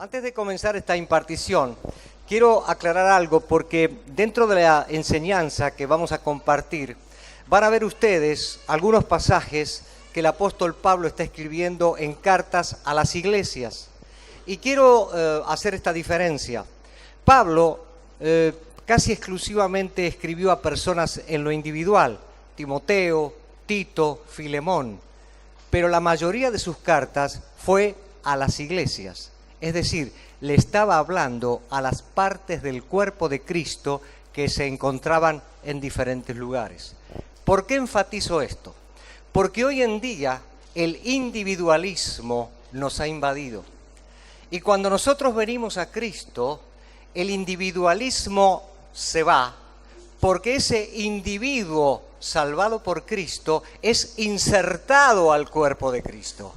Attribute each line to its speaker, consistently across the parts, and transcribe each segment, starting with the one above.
Speaker 1: Antes de comenzar esta impartición, quiero aclarar algo porque dentro de la enseñanza que vamos a compartir, van a ver ustedes algunos pasajes que el apóstol Pablo está escribiendo en cartas a las iglesias. Y quiero hacer esta diferencia. Pablo casi exclusivamente escribió a personas en lo individual, Timoteo, Tito, Filemón, pero la mayoría de sus cartas fue a las iglesias. Es decir, le estaba hablando a las partes del cuerpo de Cristo que se encontraban en diferentes lugares. ¿Por qué enfatizo esto? Porque hoy en día el individualismo nos ha invadido. Y cuando nosotros venimos a Cristo, el individualismo se va, porque ese individuo salvado por Cristo es insertado al cuerpo de Cristo.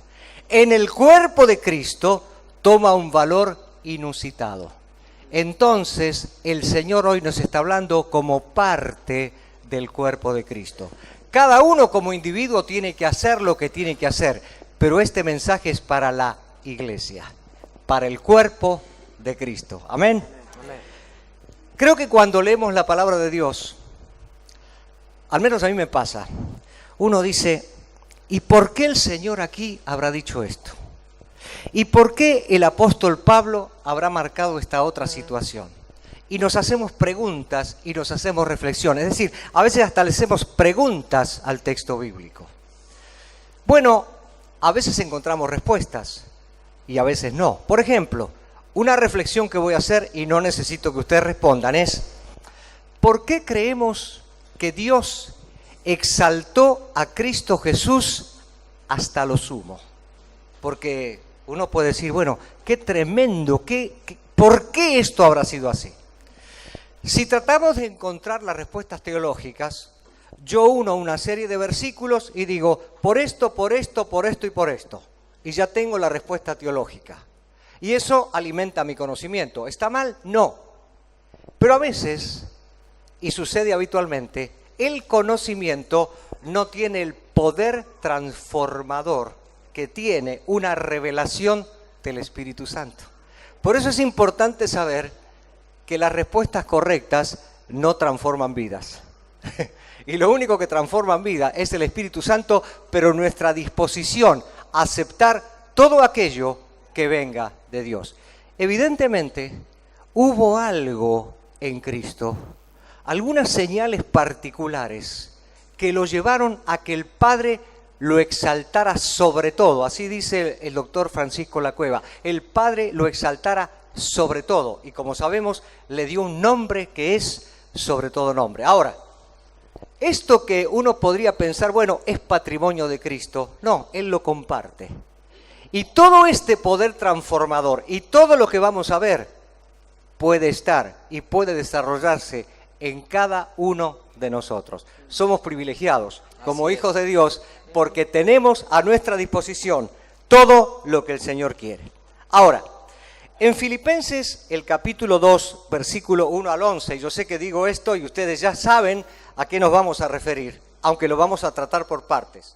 Speaker 1: En el cuerpo de Cristo toma un valor inusitado. Entonces, el Señor hoy nos está hablando como parte del cuerpo de Cristo. Cada uno como individuo tiene que hacer lo que tiene que hacer, pero este mensaje es para la iglesia, para el cuerpo de Cristo. Amén. Amén. Creo que cuando leemos la palabra de Dios, al menos a mí me pasa, uno dice, ¿y por qué el Señor aquí habrá dicho esto? ¿Y por qué el apóstol Pablo habrá marcado esta otra situación? Y nos hacemos preguntas y nos hacemos reflexiones. Es decir, a veces hasta le hacemos preguntas al texto bíblico. Bueno, a veces encontramos respuestas y a veces no. Por ejemplo, una reflexión que voy a hacer y no necesito que ustedes respondan es, ¿por qué creemos que Dios exaltó a Cristo Jesús hasta lo sumo? Porque uno puede decir, bueno, qué tremendo, ¿por qué esto habrá sido así? Si tratamos de encontrar las respuestas teológicas, yo uno una serie de versículos y digo, por esto, por esto, por esto y por esto. Y ya tengo la respuesta teológica. Y eso alimenta mi conocimiento. ¿Está mal? No. Pero a veces, y sucede habitualmente, el conocimiento no tiene el poder transformador que tiene una revelación del Espíritu Santo. Por eso es importante saber que las respuestas correctas no transforman vidas. Y lo único que transforma vida es el Espíritu Santo, pero nuestra disposición a aceptar todo aquello que venga de Dios. Evidentemente, hubo algo en Cristo, algunas señales particulares que lo llevaron a que el Padre lo exaltara sobre todo. Así dice el doctor Francisco Lacueva. El Padre lo exaltara sobre todo. Y como sabemos, le dio un nombre que es sobre todo nombre. Ahora, esto que uno podría pensar, bueno, es patrimonio de Cristo. No, Él lo comparte. Y todo este poder transformador y todo lo que vamos a ver puede estar y puede desarrollarse en cada uno de nosotros. Somos privilegiados como hijos de Dios porque tenemos a nuestra disposición todo lo que el Señor quiere. Ahora, en Filipenses, el capítulo 2, versículo 1 al 11, yo sé que digo esto y ustedes ya saben a qué nos vamos a referir, aunque lo vamos a tratar por partes.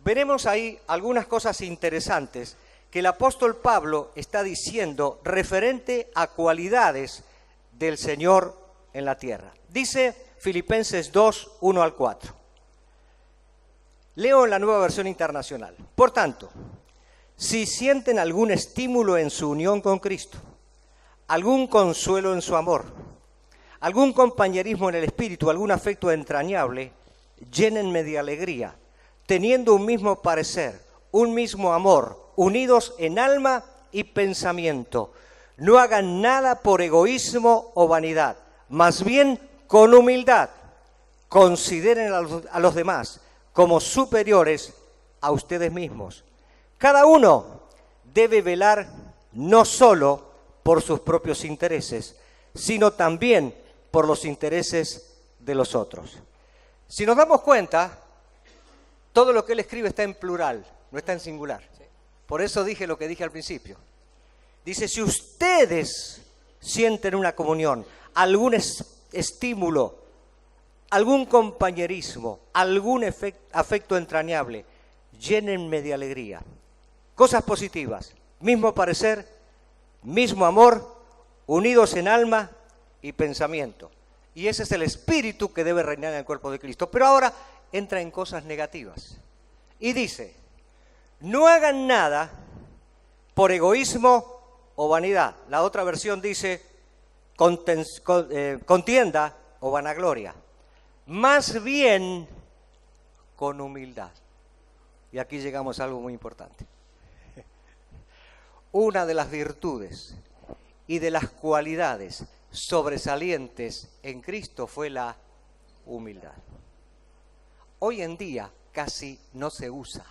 Speaker 1: Veremos ahí algunas cosas interesantes que el apóstol Pablo está diciendo referente a cualidades del Señor en la tierra. Dice Filipenses 2, 1 al 4. Leo en la Nueva Versión Internacional. Por tanto, si sienten algún estímulo en su unión con Cristo, algún consuelo en su amor, algún compañerismo en el espíritu, algún afecto entrañable, llénenme de alegría, teniendo un mismo parecer, un mismo amor, unidos en alma y pensamiento. No hagan nada por egoísmo o vanidad, más bien con humildad. Consideren a los demás como superiores a ustedes mismos. Cada uno debe velar no solo por sus propios intereses, sino también por los intereses de los otros. Si nos damos cuenta, todo lo que él escribe está en plural, no está en singular. Por eso dije lo que dije al principio. Dice, si ustedes sienten una comunión, algún estímulo, algún compañerismo, algún afecto entrañable, llénenme de alegría. Cosas positivas, mismo parecer, mismo amor, unidos en alma y pensamiento. Y ese es el espíritu que debe reinar en el cuerpo de Cristo. Pero ahora entra en cosas negativas. Y dice, no hagan nada por egoísmo o vanidad. La otra versión dice, contienda o vanagloria. Más bien con humildad. Y aquí llegamos a algo muy importante. Una de las virtudes y de las cualidades sobresalientes en Cristo fue la humildad. Hoy en día casi no se usa,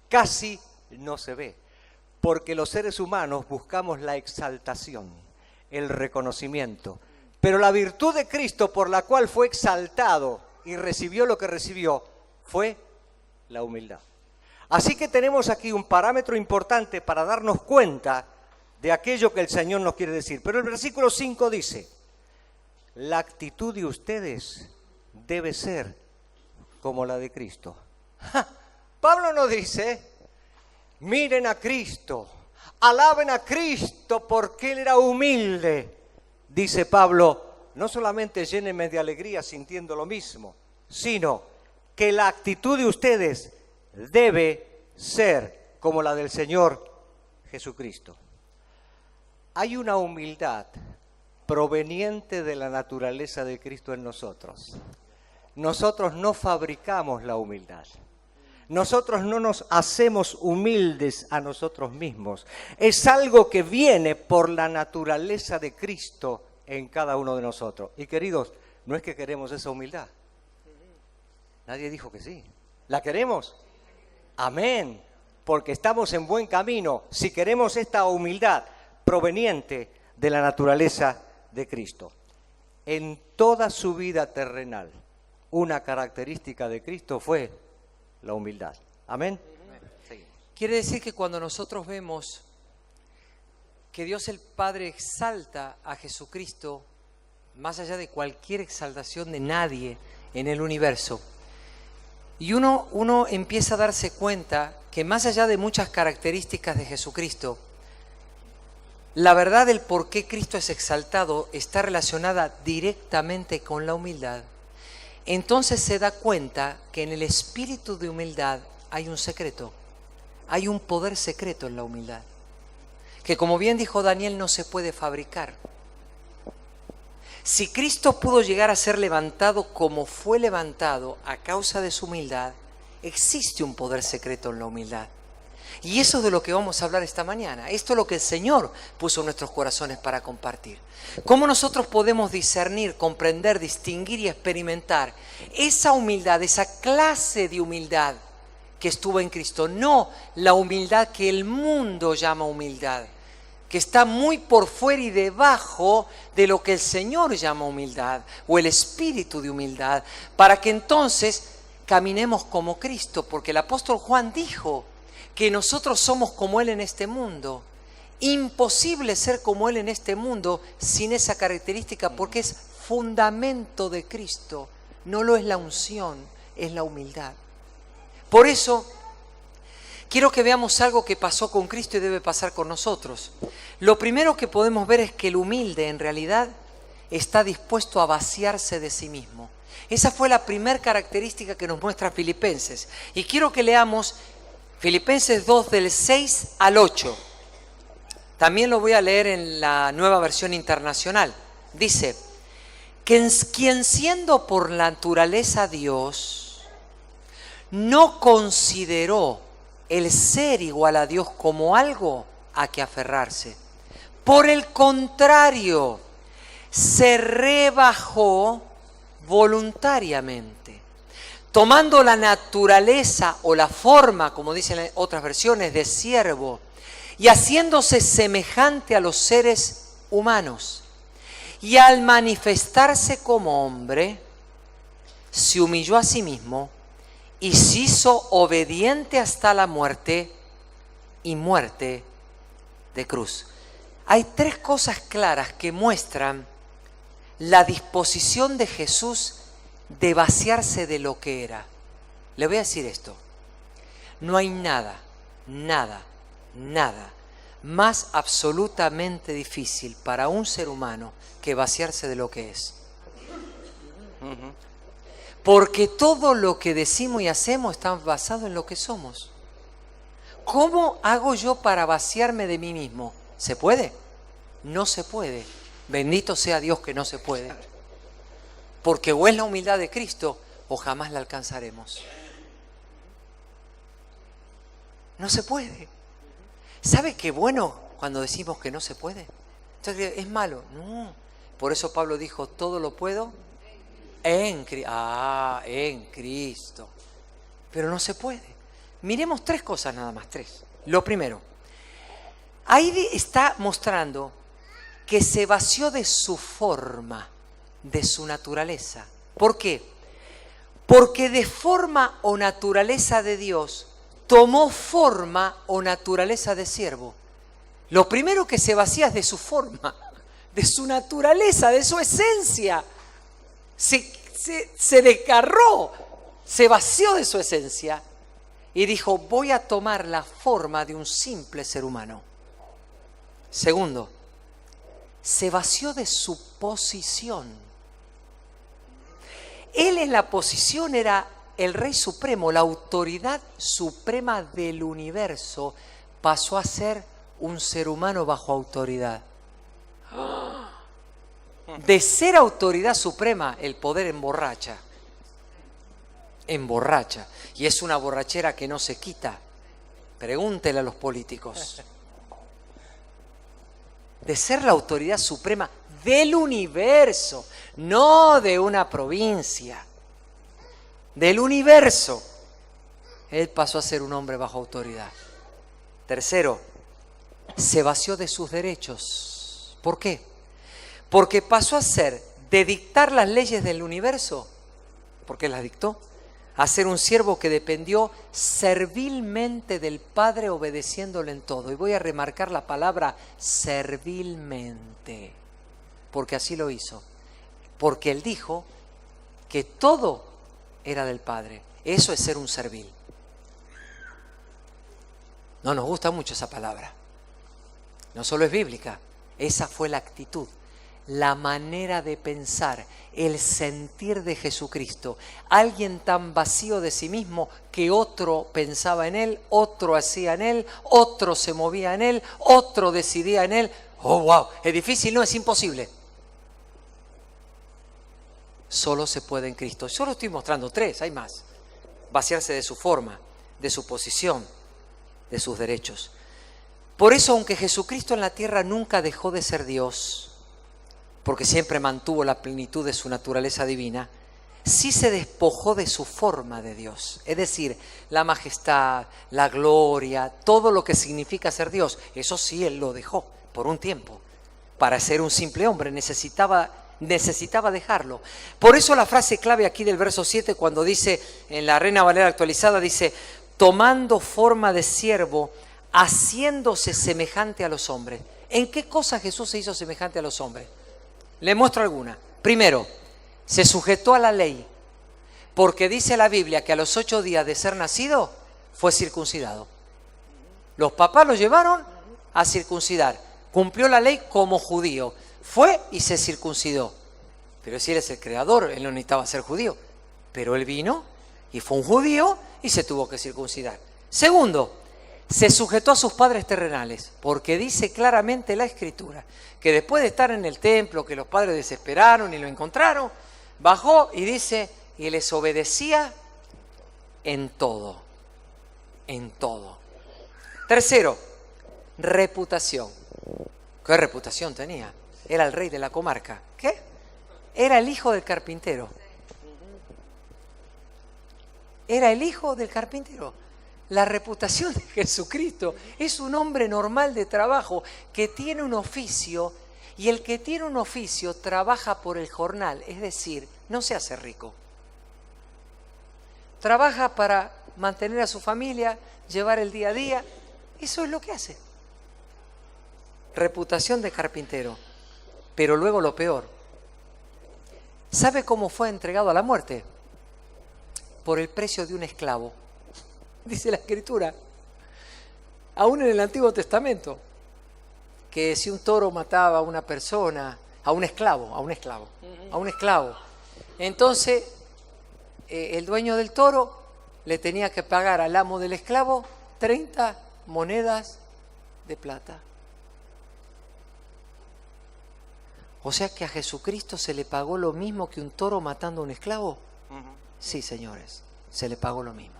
Speaker 1: casi no se ve, porque los seres humanos buscamos la exaltación, el reconocimiento, pero la virtud de Cristo por la cual fue exaltado y recibió lo que recibió fue la humildad. Así que tenemos aquí un parámetro importante para darnos cuenta de aquello que el Señor nos quiere decir. Pero el versículo 5 dice, la actitud de ustedes debe ser como la de Cristo. Pablo nos dice, miren a Cristo, alaben a Cristo porque Él era humilde. Dice Pablo, no solamente llénenme de alegría sintiendo lo mismo, sino que la actitud de ustedes debe ser como la del Señor Jesucristo. Hay una humildad proveniente de la naturaleza de Cristo en nosotros. Nosotros no fabricamos la humildad. Nosotros no nos hacemos humildes a nosotros mismos. Es algo que viene por la naturaleza de Cristo en cada uno de nosotros. Y queridos, no es que queremos esa humildad. Nadie dijo que sí. ¿La queremos? Amén. Porque estamos en buen camino si queremos esta humildad proveniente de la naturaleza de Cristo. En toda su vida terrenal, una característica de Cristo fue la humildad. Amén.
Speaker 2: Quiere decir que cuando nosotros vemos que Dios el Padre exalta a Jesucristo, más allá de cualquier exaltación de nadie en el universo, y uno empieza a darse cuenta que más allá de muchas características de Jesucristo, la verdad del por qué Cristo es exaltado está relacionada directamente con la humildad. Entonces se da cuenta que en el espíritu de humildad hay un secreto, hay un poder secreto en la humildad, que como bien dijo Daniel no se puede fabricar. Si Cristo pudo llegar a ser levantado como fue levantado a causa de su humildad, existe un poder secreto en la humildad. Y eso es de lo que vamos a hablar esta mañana. Esto es lo que el Señor puso en nuestros corazones para compartir. ¿Cómo nosotros podemos discernir, comprender, distinguir y experimentar esa humildad, esa clase de humildad que estuvo en Cristo? No la humildad que el mundo llama humildad, que está muy por fuera y debajo de lo que el Señor llama humildad o el espíritu de humildad, para que entonces caminemos como Cristo, porque el apóstol Juan dijo que nosotros somos como Él en este mundo. Imposible ser como Él en este mundo sin esa característica, porque es fundamento de Cristo. No lo es la unción, es la humildad. Por eso quiero que veamos algo que pasó con Cristo y debe pasar con nosotros. Lo primero que podemos ver es que el humilde en realidad está dispuesto a vaciarse de sí mismo. Esa fue la primera característica que nos muestra Filipenses. Y quiero que leamos Filipenses 2 del 6 al 8. También lo voy a leer en la Nueva Versión Internacional. Dice, quien siendo por naturaleza Dios, no consideró el ser igual a Dios como algo a que aferrarse. Por el contrario, se rebajó voluntariamente, tomando la naturaleza o la forma, como dicen en otras versiones, de siervo, y haciéndose semejante a los seres humanos. Y al manifestarse como hombre, se humilló a sí mismo y se hizo obediente hasta la muerte y muerte de cruz. Hay tres cosas claras que muestran la disposición de Jesús de vaciarse de lo que era. Le voy a decir esto. No hay nada más absolutamente difícil para un ser humano que vaciarse de lo que es. Porque todo lo que decimos y hacemos está basado en lo que somos. ¿Cómo hago yo para vaciarme de mí mismo? ¿Se puede? No se puede. Bendito sea Dios que no se puede. Porque o es la humildad de Cristo o jamás la alcanzaremos. No se puede. ¿Sabe qué bueno cuando decimos que no se puede? Entonces, ¿es malo? No. Por eso Pablo dijo, todo lo puedo en Cristo. Pero no se puede. Miremos tres cosas nada más, tres. Lo primero, ahí está mostrando que se vació de su forma, de su naturaleza. ¿Por qué? Porque de forma o naturaleza de Dios tomó forma o naturaleza de siervo. Lo primero que se vacía es de su forma, de su naturaleza, de su esencia. Se desgarró, se vació de su esencia y dijo, voy a tomar la forma de un simple ser humano. Segundo, se vació de su posición. Él en la posición era el Rey Supremo, la autoridad suprema del universo, pasó a ser un ser humano bajo autoridad. De ser autoridad suprema, el poder emborracha. Emborracha. Y es una borrachera que no se quita. Pregúntele a los políticos. De ser la autoridad suprema del universo, no de una provincia, del universo. Él pasó a ser un hombre bajo autoridad. Tercero, se vació de sus derechos. ¿Por qué? Porque pasó a ser de dictar las leyes del universo, porque las dictó, a ser un siervo que dependió servilmente del Padre, obedeciéndole en todo. Y voy a remarcar la palabra servilmente, porque así lo hizo. Porque Él dijo que todo era del Padre. Eso es ser un servil. No nos gusta mucho esa palabra. No solo es bíblica, esa fue la actitud, la manera de pensar, el sentir de Jesucristo. Alguien tan vacío de sí mismo que otro pensaba en Él, otro hacía en Él, otro se movía en Él, otro decidía en Él. ¡Oh, wow! ¿Es difícil? No, es imposible. Solo se puede en Cristo. Solo estoy mostrando tres, hay más. Vaciarse de su forma, de su posición, de sus derechos. Por eso, aunque Jesucristo en la tierra nunca dejó de ser Dios, porque siempre mantuvo la plenitud de su naturaleza divina, sí se despojó de su forma de Dios. Es decir, la majestad, la gloria, todo lo que significa ser Dios, eso sí Él lo dejó por un tiempo. Para ser un simple hombre necesitaba dejarlo. Por eso la frase clave aquí del verso 7, cuando dice, en la Reina Valera actualizada, dice, tomando forma de siervo, haciéndose semejante a los hombres. ¿En qué cosa Jesús se hizo semejante a los hombres? Le muestro alguna. Primero, se sujetó a la ley, porque dice la Biblia que a los 8 días de ser nacido fue circuncidado. Los papás lo llevaron a circuncidar. Cumplió la ley como judío. Fue y se circuncidó. Pero si Él es el creador, Él no necesitaba ser judío. Pero Él vino y fue un judío y se tuvo que circuncidar. Segundo, se sujetó a sus padres terrenales, porque dice claramente la Escritura que después de estar en el templo, que los padres desesperaron y lo encontraron, bajó y dice, y les obedecía en todo, en todo. Tercero, reputación. ¿Qué reputación tenía? Era el rey de la comarca. ¿Qué? Era el hijo del carpintero. Era el hijo del carpintero. La reputación de Jesucristo es un hombre normal de trabajo que tiene un oficio, y el que tiene un oficio trabaja por el jornal, es decir, no se hace rico. Trabaja para mantener a su familia, llevar el día a día, eso es lo que hace. Reputación de carpintero. Pero luego lo peor, ¿sabe cómo fue entregado a la muerte? Por el precio de un esclavo. Dice la Escritura, aún en el Antiguo Testamento, que si un toro mataba a una persona, a un esclavo, entonces el dueño del toro le tenía que pagar al amo del esclavo 30 monedas de plata. O sea que a Jesucristo se le pagó lo mismo que un toro matando a un esclavo. Sí, señores, se le pagó lo mismo.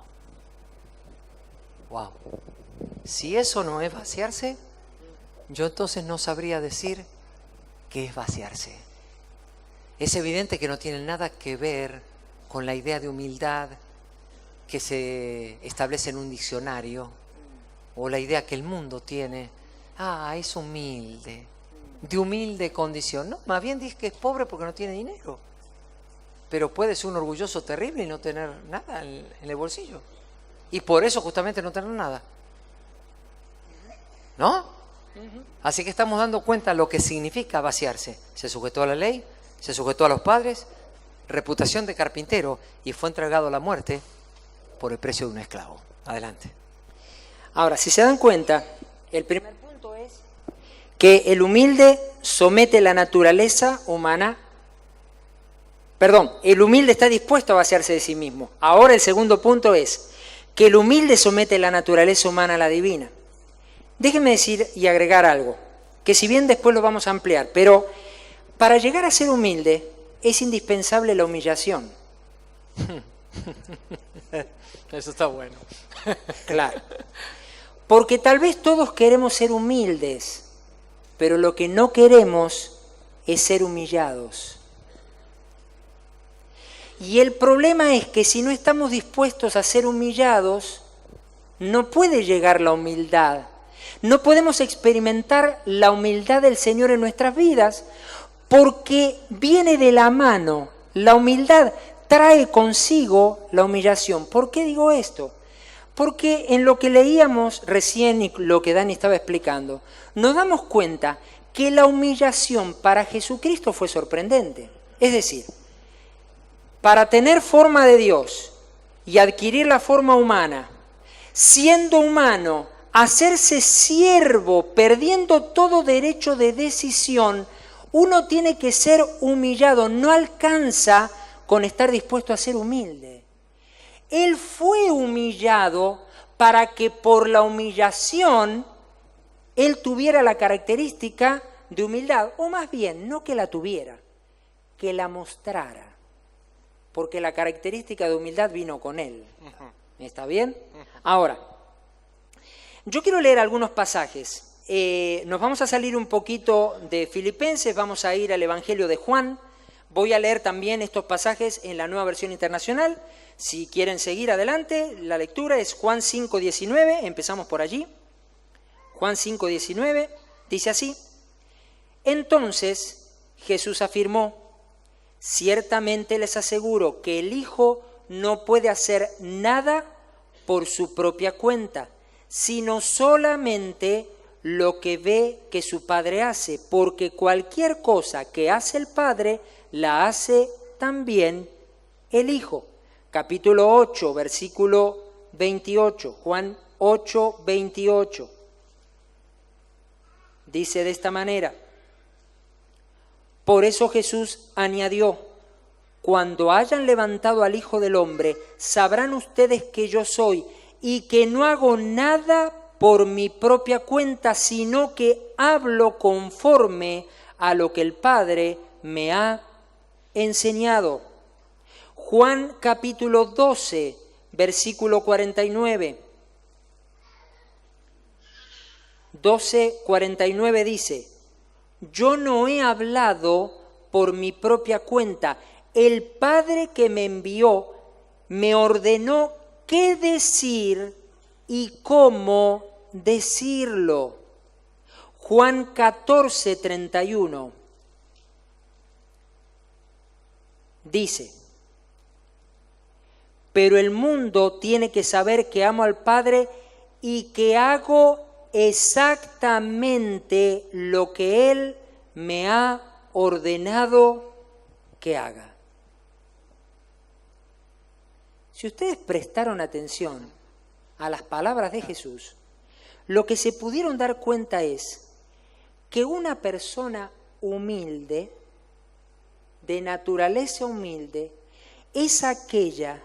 Speaker 2: Wow. Si eso no es vaciarse, yo entonces no sabría decir qué es vaciarse. Es evidente que no tiene nada que ver con la idea de humildad que se establece en un diccionario, o la idea que el mundo tiene. Es humilde, de humilde condición. No, más bien dice que es pobre porque no tiene dinero. Pero puede ser un orgulloso terrible y no tener nada en el bolsillo. Y por eso justamente no tener nada. ¿No? Así que estamos dando cuenta de lo que significa vaciarse. Se sujetó a la ley, se sujetó a los padres, reputación de carpintero, y fue entregado a la muerte por el precio de un esclavo. Adelante.
Speaker 3: Ahora, si se dan cuenta, el primer punto es que el humilde somete la naturaleza humana. El humilde está dispuesto a vaciarse de sí mismo. Ahora el segundo punto es que el humilde somete la naturaleza humana a la divina. Déjenme decir y agregar algo, que si bien después lo vamos a ampliar, pero para llegar a ser humilde es indispensable la humillación.
Speaker 2: Eso está bueno.
Speaker 3: Claro. Porque tal vez todos queremos ser humildes, pero lo que no queremos es ser humillados. Y el problema es que si no estamos dispuestos a ser humillados, no puede llegar la humildad. No podemos experimentar la humildad del Señor en nuestras vidas porque viene de la mano. La humildad trae consigo la humillación. ¿Por qué digo esto? Porque en lo que leíamos recién y lo que Dani estaba explicando, nos damos cuenta que la humillación para Jesucristo fue sorprendente. Es decir, para tener forma de Dios y adquirir la forma humana, siendo humano, hacerse siervo, perdiendo todo derecho de decisión, uno tiene que ser humillado, no alcanza con estar dispuesto a ser humilde. Él fue humillado para que por la humillación él tuviera la característica de humildad, o más bien, no que la tuviera, que la mostrara, porque la característica de humildad vino con él. ¿Está bien? Ahora, yo quiero leer algunos pasajes. Nos vamos a salir un poquito de Filipenses, vamos a ir al Evangelio de Juan. Voy a leer también estos pasajes en la Nueva Versión Internacional. Si quieren seguir adelante, la lectura es Juan 5:19, empezamos por allí. Juan 5:19 dice así: Entonces Jesús afirmó: ciertamente les aseguro que el Hijo no puede hacer nada por su propia cuenta, sino solamente lo que ve que su Padre hace, porque cualquier cosa que hace el Padre, la hace también el Hijo. Capítulo 8, versículo 28, Juan 8, 28. Dice de esta manera: por eso Jesús añadió: cuando hayan levantado al Hijo del Hombre, sabrán ustedes que yo soy, y que no hago nada por mi propia cuenta, sino que hablo conforme a lo que el Padre me ha enseñado. Juan capítulo 12, versículo 49. 12:49 dice: yo no he hablado por mi propia cuenta, el Padre que me envió me ordenó qué decir y cómo decirlo. Juan 14:31 dice: pero el mundo tiene que saber que amo al Padre y que hago exactamente lo que Él me ha ordenado que haga. Si ustedes prestaron atención a las palabras de Jesús, lo que se pudieron dar cuenta es que una persona humilde, de naturaleza humilde, es aquella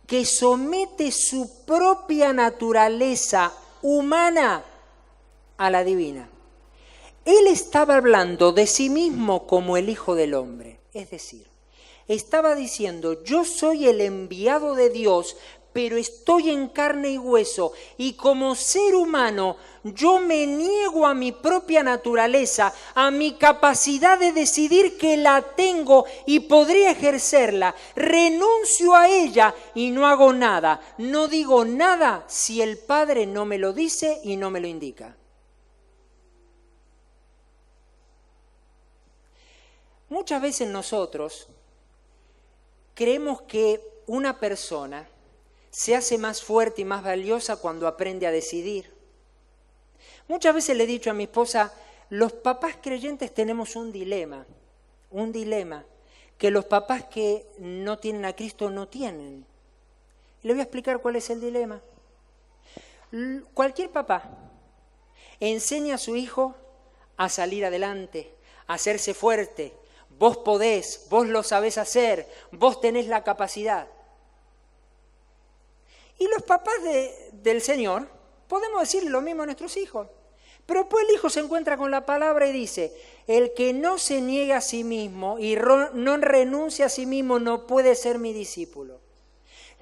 Speaker 3: que somete su propia naturaleza humana a la divina. Él estaba hablando de sí mismo como el Hijo del Hombre, es decir, estaba diciendo, yo soy el enviado de Dios, pero estoy en carne y hueso, y como ser humano yo me niego a mi propia naturaleza, a mi capacidad de decidir que la tengo y podría ejercerla, renuncio a ella y no hago nada, no digo nada si el Padre no me lo dice y no me lo indica. Muchas veces nosotros creemos que una persona se hace más fuerte y más valiosa cuando aprende a decidir. Muchas veces le he dicho a mi esposa, los papás creyentes tenemos un dilema que los papás que no tienen a Cristo no tienen. Y le voy a explicar cuál es el dilema. Cualquier papá enseña a su hijo a salir adelante, a hacerse fuerte. Vos podés, vos lo sabés hacer, vos tenés la capacidad. Y los papás del Señor podemos decirle lo mismo a nuestros hijos. Pero después el hijo se encuentra con la palabra y dice, el que no se niega a sí mismo y no renuncia a sí mismo no puede ser mi discípulo.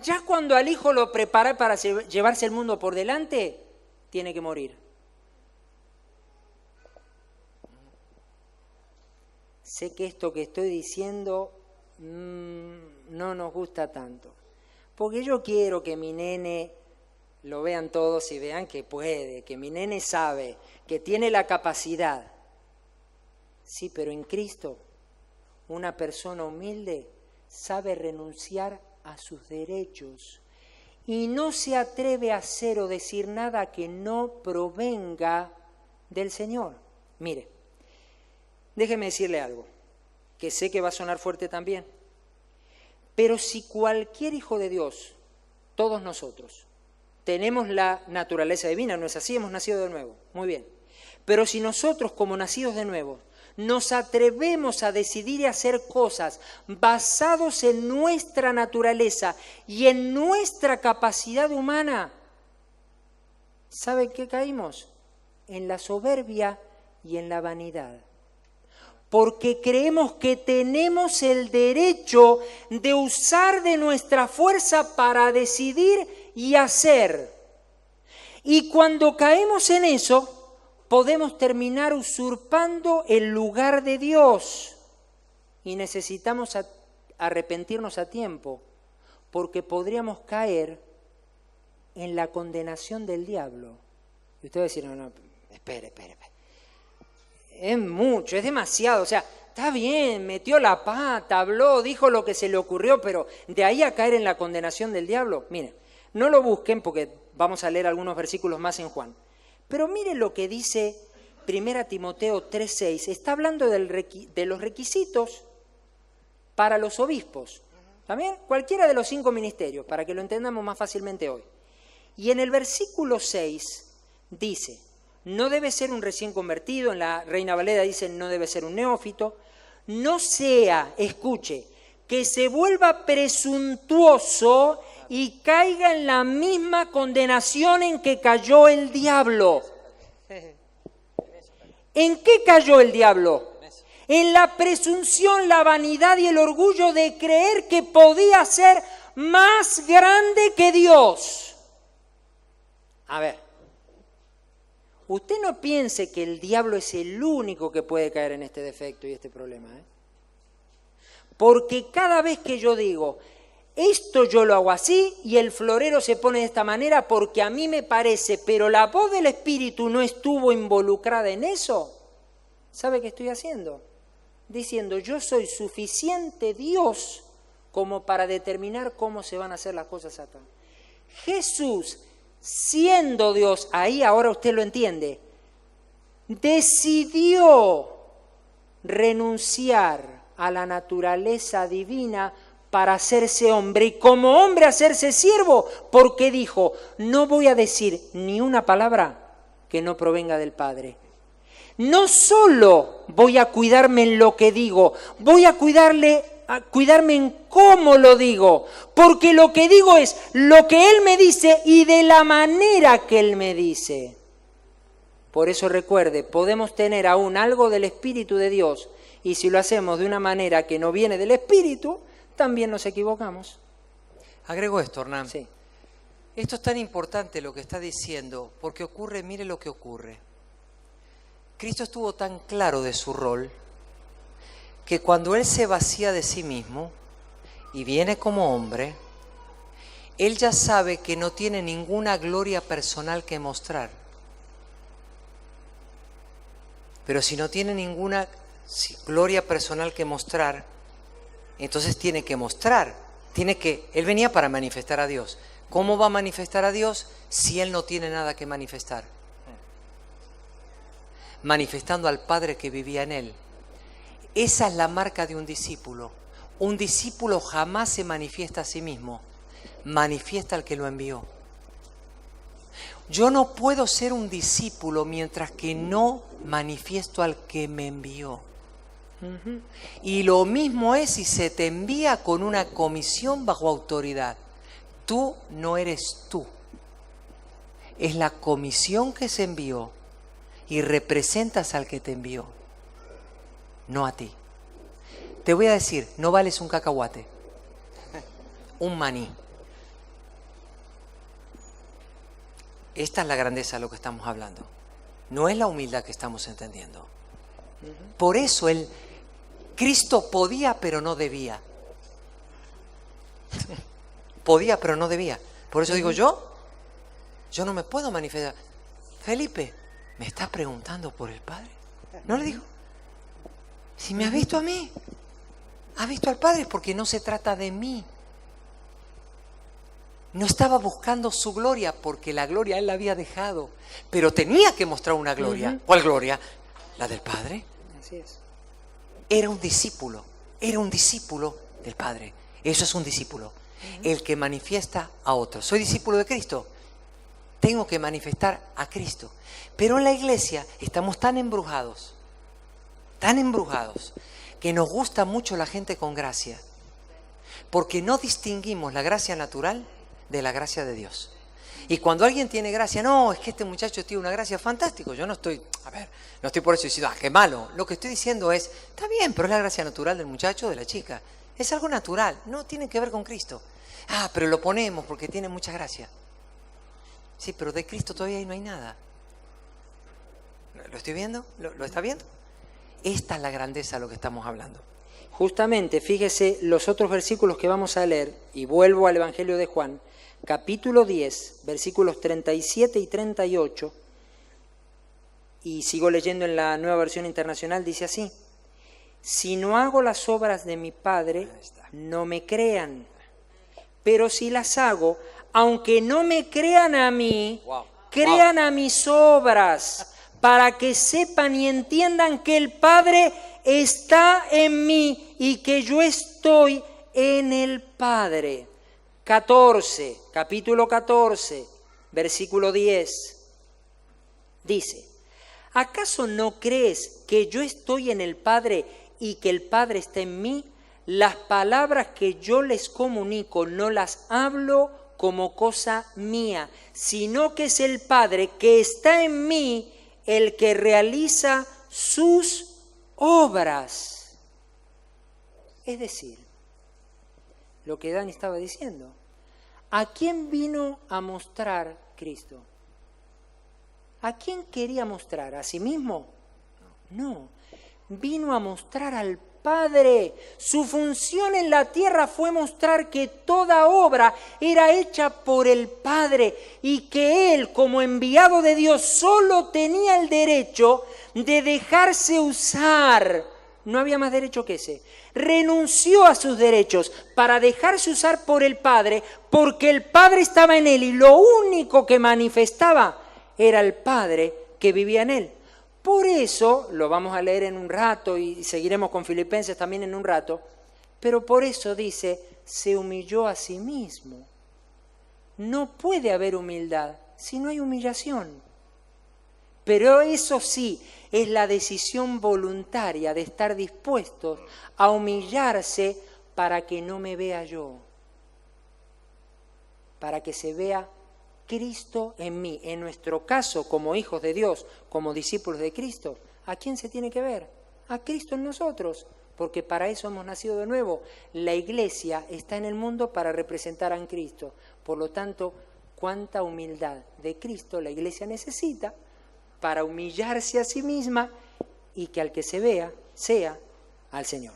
Speaker 3: Ya cuando al hijo lo prepara para llevarse el mundo por delante, tiene que morir. Sé que esto que estoy diciendo no nos gusta tanto, porque yo quiero que mi nene lo vean todos y vean que puede, que mi nene sabe, que tiene la capacidad. Sí, pero en Cristo, una persona humilde sabe renunciar a sus derechos y no se atreve a hacer o decir nada que no provenga del Señor. Mire, déjeme decirle algo, que sé que va a sonar fuerte también, pero si cualquier hijo de Dios, todos nosotros, tenemos la naturaleza divina, ¿no es así? Hemos nacido de nuevo, muy bien. Pero si nosotros, como nacidos de nuevo, nos atrevemos a decidir y hacer cosas basados en nuestra naturaleza y en nuestra capacidad humana, ¿sabe qué caímos? En la soberbia y en la vanidad. Porque creemos que tenemos el derecho de usar de nuestra fuerza para decidir y hacer. Y cuando caemos en eso, podemos terminar usurpando el lugar de Dios. Y necesitamos arrepentirnos a tiempo, porque podríamos caer en la condenación del diablo. Y usted va a decir, no, espere. Es mucho, es demasiado, o sea, está bien, metió la pata, habló, dijo lo que se le ocurrió, pero de ahí a caer en la condenación del diablo, miren, no lo busquen porque vamos a leer algunos versículos más en Juan, pero miren lo que dice 1 Timoteo 3:6, está hablando de los requisitos para los obispos, ¿también? Cualquiera de los 5 ministerios, para que lo entendamos más fácilmente hoy. Y en el versículo 6 dice, no debe ser un recién convertido, en la Reina Valera dice no debe ser un neófito, no sea, escuche, que se vuelva presuntuoso y caiga en la misma condenación en que cayó el diablo. ¿En qué cayó el diablo? En la presunción, la vanidad y el orgullo de creer que podía ser más grande que Dios. A ver. Usted no piense que el diablo es el único que puede caer en este defecto y este problema, ¿eh? Porque cada vez que yo digo, esto yo lo hago así y el florero se pone de esta manera porque a mí me parece, pero la voz del Espíritu no estuvo involucrada en eso, ¿sabe qué estoy haciendo? Diciendo, yo soy suficiente Dios como para determinar cómo se van a hacer las cosas acá. Jesús, siendo Dios, ahí ahora usted lo entiende, decidió renunciar a la naturaleza divina para hacerse hombre y como hombre hacerse siervo, porque dijo, no voy a decir ni una palabra que no provenga del Padre. no solo voy a cuidarme en lo que digo, voy a cuidarme en cómo lo digo, porque lo que digo es lo que Él me dice y de la manera que Él me dice. Por eso recuerde, podemos tener aún algo del Espíritu de Dios y si lo hacemos de una manera que no viene del Espíritu, también nos equivocamos.
Speaker 2: Agrego esto, Hernán.
Speaker 3: Sí.
Speaker 2: Esto es tan importante lo que está diciendo, porque ocurre, mire lo que ocurre. Cristo estuvo tan claro de su rol que cuando Él se vacía de sí mismo y viene como hombre, Él ya sabe que no tiene ninguna gloria personal que mostrar. Pero si no tiene ninguna gloria personal que mostrar, entonces tiene que mostrar. Él venía para manifestar a Dios. ¿Cómo va a manifestar a Dios si Él no tiene nada que manifestar? Manifestando al Padre que vivía en Él. Esa es la marca de un discípulo. Un discípulo jamás se manifiesta a sí mismo, manifiesta al que lo envió. Yo no puedo ser un discípulo mientras que no manifiesto al que me envió. Y lo mismo es si se te envía con una comisión bajo autoridad. Tú no eres tú. Es la comisión que se envió y representas al que te envió, no a ti. Te voy a decir, no vales un cacahuate, un maní. Esta es la grandeza de lo que estamos hablando. No es la humildad que estamos entendiendo. Por eso Cristo podía pero no debía. Podía pero no debía. Por eso digo yo no me puedo manifestar. Felipe, ¿me estás preguntando por el Padre? No le digo. Si me has visto a mí, has visto al Padre, porque no se trata de mí. No estaba buscando su gloria porque la gloria Él la había dejado, pero tenía que mostrar una gloria. ¿Cuál gloria? La del Padre.
Speaker 3: Así es.
Speaker 2: Era un discípulo del Padre. Eso es un discípulo, el que manifiesta a otros. Soy discípulo de Cristo, tengo que manifestar a Cristo. Pero en la iglesia estamos tan embrujados, que nos gusta mucho la gente con gracia, porque no distinguimos la gracia natural de la gracia de Dios. Y cuando alguien tiene gracia, no, es que este muchacho tiene una gracia fantástica. Yo no estoy por eso diciendo, qué malo. Lo que estoy diciendo es, está bien, pero es la gracia natural del muchacho o de la chica. Es algo natural, no tiene que ver con Cristo. Pero lo ponemos porque tiene mucha gracia. Sí, pero de Cristo todavía ahí no hay nada. ¿Lo estoy viendo? ¿Lo está viendo? Esta es la grandeza de lo que estamos hablando.
Speaker 3: Justamente, fíjese los otros versículos que vamos a leer, y vuelvo al Evangelio de Juan, capítulo 10, versículos 37 y 38, y sigo leyendo en la Nueva Versión Internacional, dice así: si no hago las obras de mi Padre, no me crean, pero si las hago, aunque no me crean a mí, crean a mis obras, para que sepan y entiendan que el Padre está en mí y que yo estoy en el Padre. Capítulo 14, versículo 10, dice: ¿acaso no crees que yo estoy en el Padre y que el Padre está en mí? Las palabras que yo les comunico no las hablo como cosa mía, sino que es el Padre que está en mí el que realiza sus obras. Es decir, lo que Dani estaba diciendo, ¿a quién vino a mostrar Cristo? ¿A quién quería mostrar? ¿A sí mismo? No, vino a mostrar al Padre. Su función en la tierra fue mostrar que toda obra era hecha por el Padre y que Él, como enviado de Dios, solo tenía el derecho de dejarse usar. No había más derecho que ese. Renunció a sus derechos para dejarse usar por el Padre, porque el Padre estaba en Él y lo único que manifestaba era el Padre que vivía en Él. Por eso, lo vamos a leer en un rato y seguiremos con Filipenses también en un rato, pero por eso dice, se humilló a sí mismo. No puede haber humildad si no hay humillación. Pero eso sí, es la decisión voluntaria de estar dispuestos a humillarse para que no me vea yo, para que se vea Cristo en mí. En nuestro caso, como hijos de Dios, como discípulos de Cristo, ¿a quién se tiene que ver? A Cristo en nosotros, porque para eso hemos nacido de nuevo. La iglesia está en el mundo para representar a Cristo. Por lo tanto, cuánta humildad de Cristo la iglesia necesita para humillarse a sí misma y que al que se vea sea al Señor.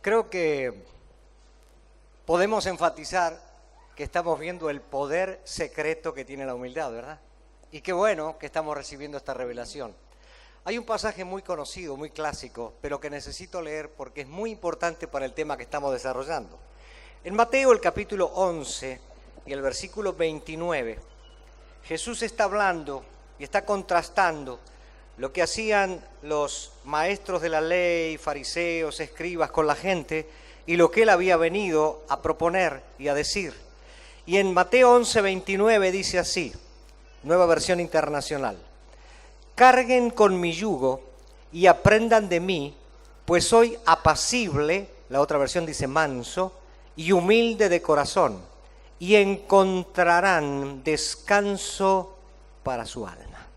Speaker 1: Creo que podemos enfatizar que estamos viendo el poder secreto que tiene la humildad, ¿verdad? Y qué bueno que estamos recibiendo esta revelación. Hay un pasaje muy conocido, muy clásico, pero que necesito leer porque es muy importante para el tema que estamos desarrollando. En Mateo, el capítulo 11 y el versículo 29, Jesús está hablando y está contrastando lo que hacían los maestros de la ley, fariseos, escribas con la gente y lo que él había venido a proponer y a decir. Y en Mateo 11, 29 dice así, Nueva Versión Internacional: carguen con mi yugo y aprendan de mí, pues soy apacible, la otra versión dice manso, y humilde de corazón, y encontrarán descanso para su alma.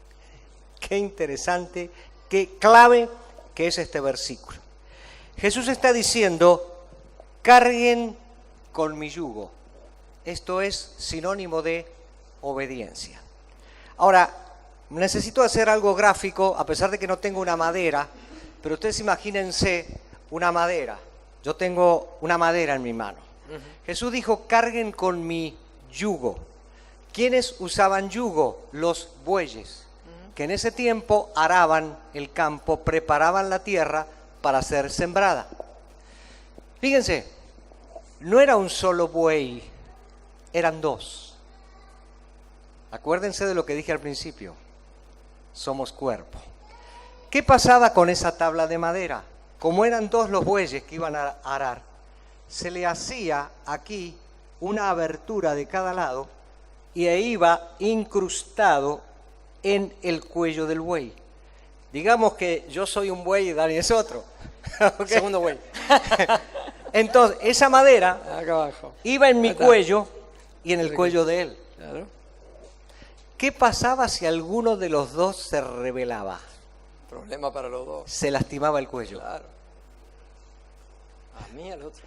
Speaker 1: Qué interesante, qué clave que es este versículo. Jesús está diciendo, carguen con mi yugo. Esto es sinónimo de obediencia. Ahora, necesito hacer algo gráfico, a pesar de que no tengo una madera, pero ustedes imagínense una madera. Yo tengo una madera en mi mano. Jesús dijo, carguen con mi yugo. ¿Quiénes usaban yugo? Los bueyes, que en ese tiempo araban el campo, preparaban la tierra para ser sembrada. Fíjense, no era un solo buey, eran dos. Acuérdense de lo que dije al principio, somos cuerpo. ¿Qué pasaba con esa tabla de madera? Como eran dos los bueyes que iban a arar, se le hacía aquí una abertura de cada lado y ahí iba incrustado en el cuello del buey. Digamos que yo soy un buey y Dani es otro. ¿Okay?
Speaker 2: Segundo buey.
Speaker 1: Entonces, esa madera
Speaker 2: Acá abajo.
Speaker 1: iba en mi cuello y en el cuello de él.
Speaker 2: Claro.
Speaker 1: ¿Qué pasaba si alguno de los dos se rebelaba?
Speaker 2: Problema para los dos.
Speaker 1: Se lastimaba el cuello.
Speaker 2: Claro. A mí, al otro.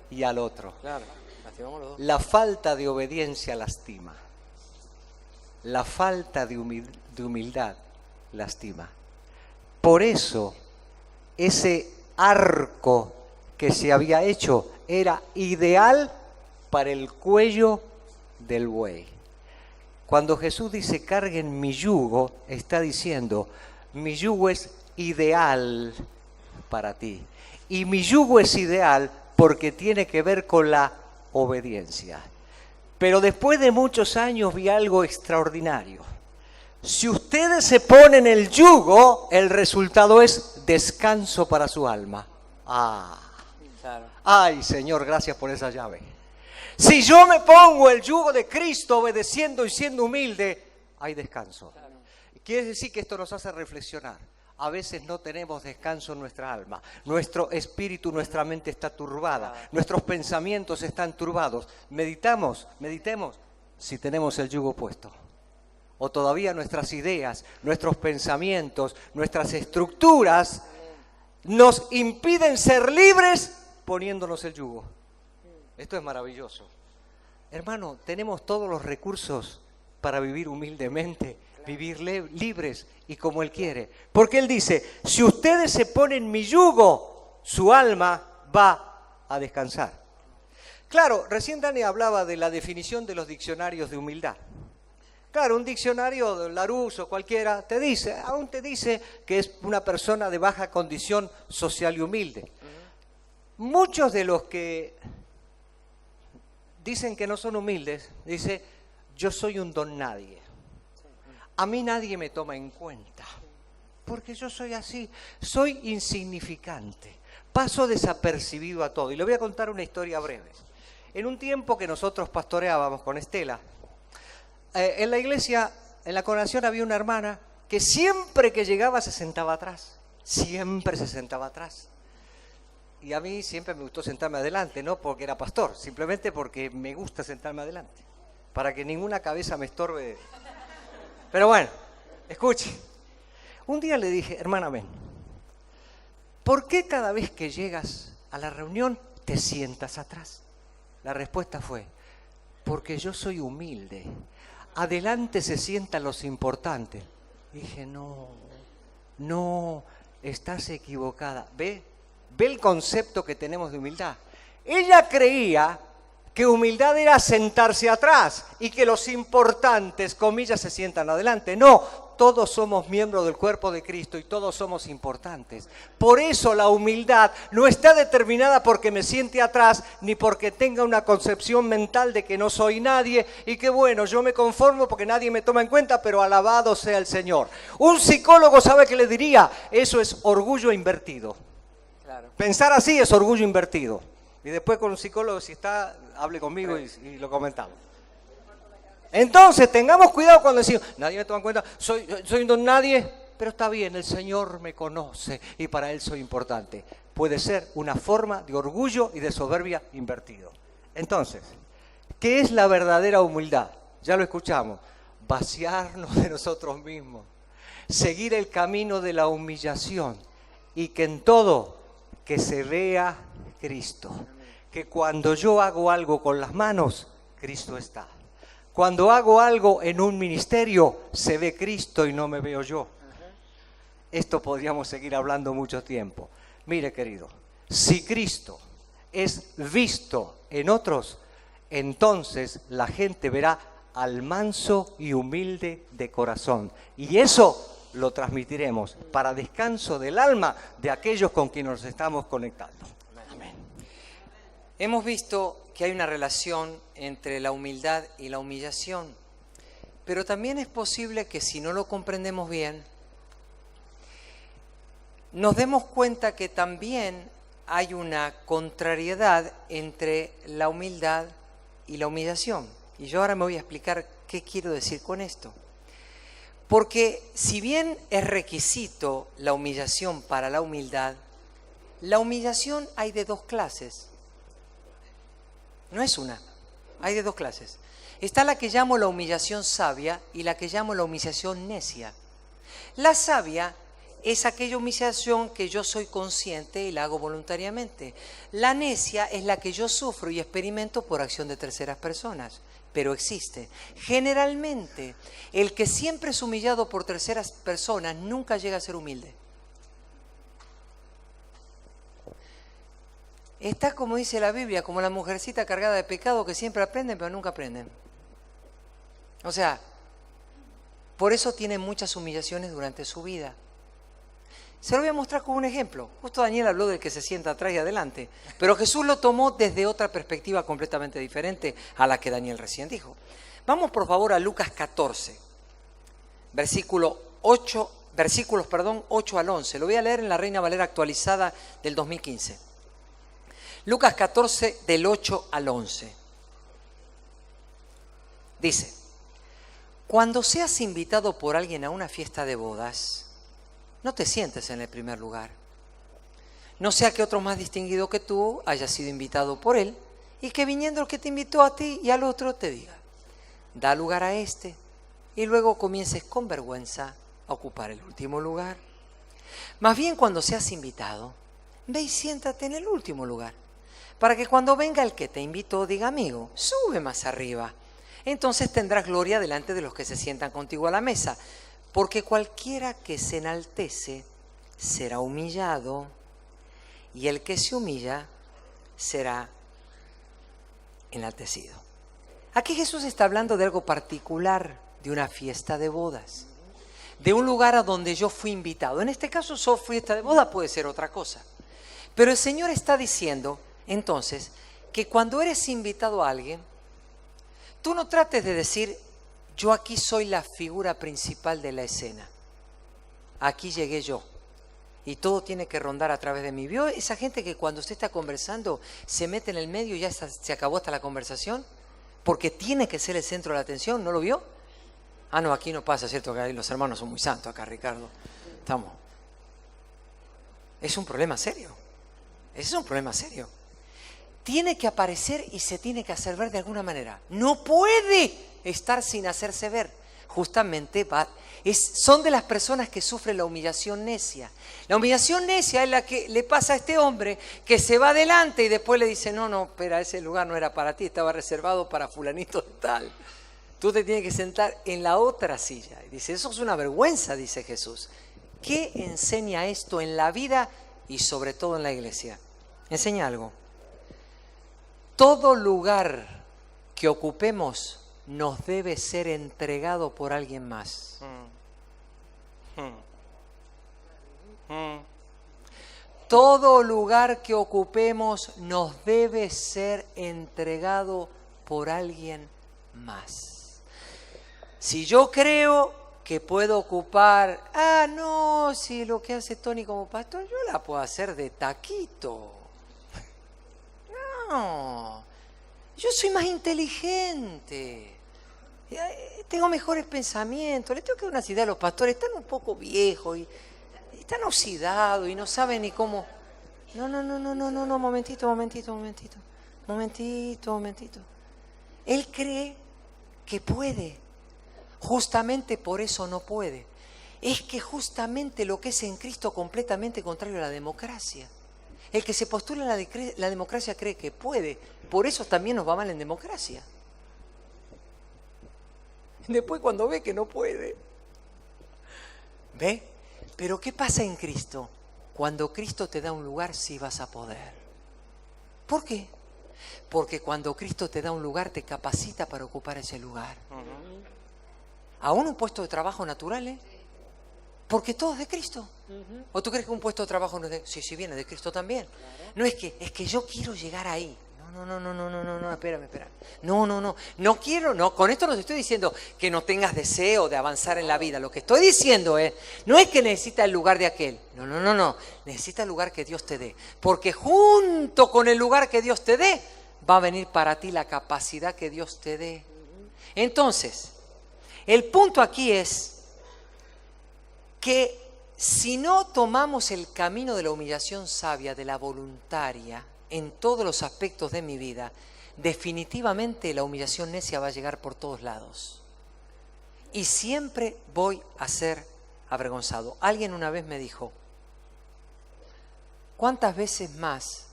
Speaker 1: Y al otro.
Speaker 2: Claro. Lastimamos los dos.
Speaker 1: La falta de obediencia lastima. La falta de humildad lastima. Por eso, ese arco que se había hecho era ideal para el cuello del buey. Cuando Jesús dice carguen mi yugo, está diciendo mi yugo es ideal para ti. Y mi yugo es ideal porque tiene que ver con la obediencia. Pero después de muchos años vi algo extraordinario. Si ustedes se ponen el yugo, el resultado es descanso para su alma.
Speaker 2: Claro.
Speaker 1: Ay, Señor, gracias por esa llave. Si yo me pongo el yugo de Cristo, obedeciendo y siendo humilde, hay descanso. Claro. Quiere decir que esto nos hace reflexionar. A veces no tenemos descanso en nuestra alma. Nuestro espíritu, nuestra mente está turbada. Nuestros pensamientos están turbados. Meditemos si tenemos el yugo puesto. O todavía nuestras ideas, nuestros pensamientos, nuestras estructuras nos impiden ser libres poniéndonos el yugo. Esto es maravilloso. Hermano, tenemos todos los recursos para vivir humildemente, vivir libres y como Él quiere. Porque Él dice, si ustedes se ponen mi yugo, su alma va a descansar. Claro, recién Dani hablaba de la definición de los diccionarios de humildad. Claro, un diccionario de Larousse o cualquiera aún te dice que es una persona de baja condición social y humilde. Muchos de los que dicen que no son humildes, dice, yo soy un don nadie. A mí nadie me toma en cuenta, porque yo soy así, soy insignificante, paso desapercibido a todo. Y le voy a contar una historia breve. En un tiempo que nosotros pastoreábamos con Estela, en la iglesia en la congregación había una hermana que siempre que llegaba se sentaba atrás. Siempre se sentaba atrás. Y a mí siempre me gustó sentarme adelante, no porque era pastor, simplemente porque me gusta sentarme adelante, para que ninguna cabeza me estorbe. Pero bueno, escuche. Un día le dije, hermana, ven, ¿por qué cada vez que llegas a la reunión te sientas atrás? La respuesta fue, porque yo soy humilde. Adelante se sientan los importantes. Dije, no, estás equivocada. ¿Ve el concepto que tenemos de humildad? Ella creía que humildad era sentarse atrás y que los importantes, comillas, se sientan adelante. No, todos somos miembros del cuerpo de Cristo y todos somos importantes. Por eso la humildad no está determinada porque me siente atrás ni porque tenga una concepción mental de que no soy nadie y que bueno, yo me conformo porque nadie me toma en cuenta, pero alabado sea el Señor. Un psicólogo sabe que le diría, eso es orgullo invertido.
Speaker 2: Claro.
Speaker 1: Pensar así es orgullo invertido. Y después con un psicólogo, si está, hable conmigo y lo comentamos. Entonces, tengamos cuidado cuando decimos, nadie me toma en cuenta, soy un don nadie, pero está bien, el Señor me conoce y para Él soy importante. Puede ser una forma de orgullo y de soberbia invertido. Entonces, ¿qué es la verdadera humildad? Ya lo escuchamos, vaciarnos de nosotros mismos, seguir el camino de la humillación y que en todo que se vea Cristo. Que cuando yo hago algo con las manos, Cristo está. Cuando hago algo en un ministerio, se ve Cristo y no me veo yo. Esto podríamos seguir hablando mucho tiempo. Mire, querido, si Cristo es visto en otros, entonces la gente verá al manso y humilde de corazón. Y eso lo transmitiremos para descanso del alma de aquellos con quienes nos estamos conectando. Amén.
Speaker 2: Hemos visto que hay una relación entre la humildad y la humillación, pero también es posible que si no lo comprendemos bien, nos demos cuenta que también hay una contrariedad entre la humildad y la humillación. Y yo ahora me voy a explicar qué quiero decir con esto. Porque si bien es requisito la humillación para la humildad hay de dos clases. No es una, hay de dos clases. Está la que llamo la humillación sabia y la que llamo la humillación necia. La sabia es aquella humillación que yo soy consciente y la hago voluntariamente. La necia es la que yo sufro y experimento por acción de terceras personas. Pero existe. Generalmente, el que siempre es humillado por terceras personas nunca llega a ser humilde. Está, como dice la Biblia, como la mujercita cargada de pecado que siempre aprenden pero nunca aprenden. O sea, por eso tienen muchas humillaciones durante su vida. Se lo voy a mostrar con un ejemplo. Justo Daniel habló del que se sienta atrás y adelante, pero Jesús lo tomó desde otra perspectiva completamente diferente a la que Daniel recién dijo. Vamos por favor a Lucas 14, versículos 8 al 11. Lo voy a leer en la Reina Valera actualizada del 2015. Lucas 14 del 8 al 11. Dice, cuando seas invitado por alguien a una fiesta de bodas, no te sientes en el primer lugar. No sea que otro más distinguido que tú haya sido invitado por él y que viniendo el que te invitó a ti y al otro te diga, da lugar a este, y luego comiences con vergüenza a ocupar el último lugar. Más bien cuando seas invitado, ve y siéntate en el último lugar, para que cuando venga el que te invitó diga, amigo, sube más arriba. Entonces tendrás gloria delante de los que se sientan contigo a la mesa. Porque cualquiera que se enaltece será humillado, y el que se humilla será enaltecido. Aquí Jesús está hablando de algo particular, de una fiesta de bodas, de un lugar a donde yo fui invitado. En este caso, su fiesta de boda puede ser otra cosa. Pero el Señor está diciendo, entonces, que cuando eres invitado a alguien, tú no trates de decir, yo aquí soy la figura principal de la escena. Aquí llegué yo. Y todo tiene que rondar a través de mí. ¿Vio esa gente que cuando usted está conversando se mete en el medio y ya se acabó hasta la conversación? Porque tiene que ser el centro de la atención, ¿no lo vio? Ah, no, aquí no pasa, ¿cierto? Que los hermanos son muy santos acá, Ricardo. Estamos. Es un problema serio. Ese es un problema serio. Tiene que aparecer y se tiene que hacer ver de alguna manera. No puede estar sin hacerse ver. Justamente son de las personas que sufren la humillación necia. La humillación necia es la que le pasa a este hombre que se va adelante y después le dice, no, espera, ese lugar no era para ti, estaba reservado para fulanito tal. Tú te tienes que sentar en la otra silla. Y dice, eso es una vergüenza, dice Jesús. ¿Qué enseña esto en la vida y sobre todo en la iglesia? Enseña algo. Todo lugar que ocupemos nos debe ser entregado por alguien más. Todo lugar que ocupemos nos debe ser entregado por alguien más. Si yo creo que puedo ocupar, si lo que hace Tony como pastor, yo la puedo hacer de taquito. No, yo soy más inteligente, tengo mejores pensamientos, les tengo que dar unas ideas a los pastores, están un poco viejos y están oxidados y no saben ni cómo. No, momentito. Él cree que puede, justamente por eso no puede. Es que justamente lo que es en Cristo completamente contrario a la democracia. El que se postula en la democracia cree que puede, por eso también nos va mal en democracia. Después cuando ve que no puede, ¿ve? Pero ¿qué pasa en Cristo? Cuando Cristo te da un lugar, sí vas a poder. ¿Por qué? Porque cuando Cristo te da un lugar, te capacita para ocupar ese lugar. Aún un puesto de trabajo natural, ¿eh? Porque todo es de Cristo. ¿O tú crees que un puesto de trabajo no es de...? Sí, viene de Cristo también. Claro. No es que yo quiero llegar ahí. No, espérame. No quiero, con esto no te estoy diciendo que no tengas deseo de avanzar en la vida. Lo que estoy diciendo no es que necesitas el lugar de aquel. No. Necesitas el lugar que Dios te dé. Porque junto con el lugar que Dios te dé, va a venir para ti la capacidad que Dios te dé. Entonces, el punto aquí es que si no tomamos el camino de la humillación sabia, de la voluntaria, en todos los aspectos de mi vida, definitivamente la humillación necia va a llegar por todos lados. Y siempre voy a ser avergonzado. Alguien una vez me dijo, ¿cuántas veces más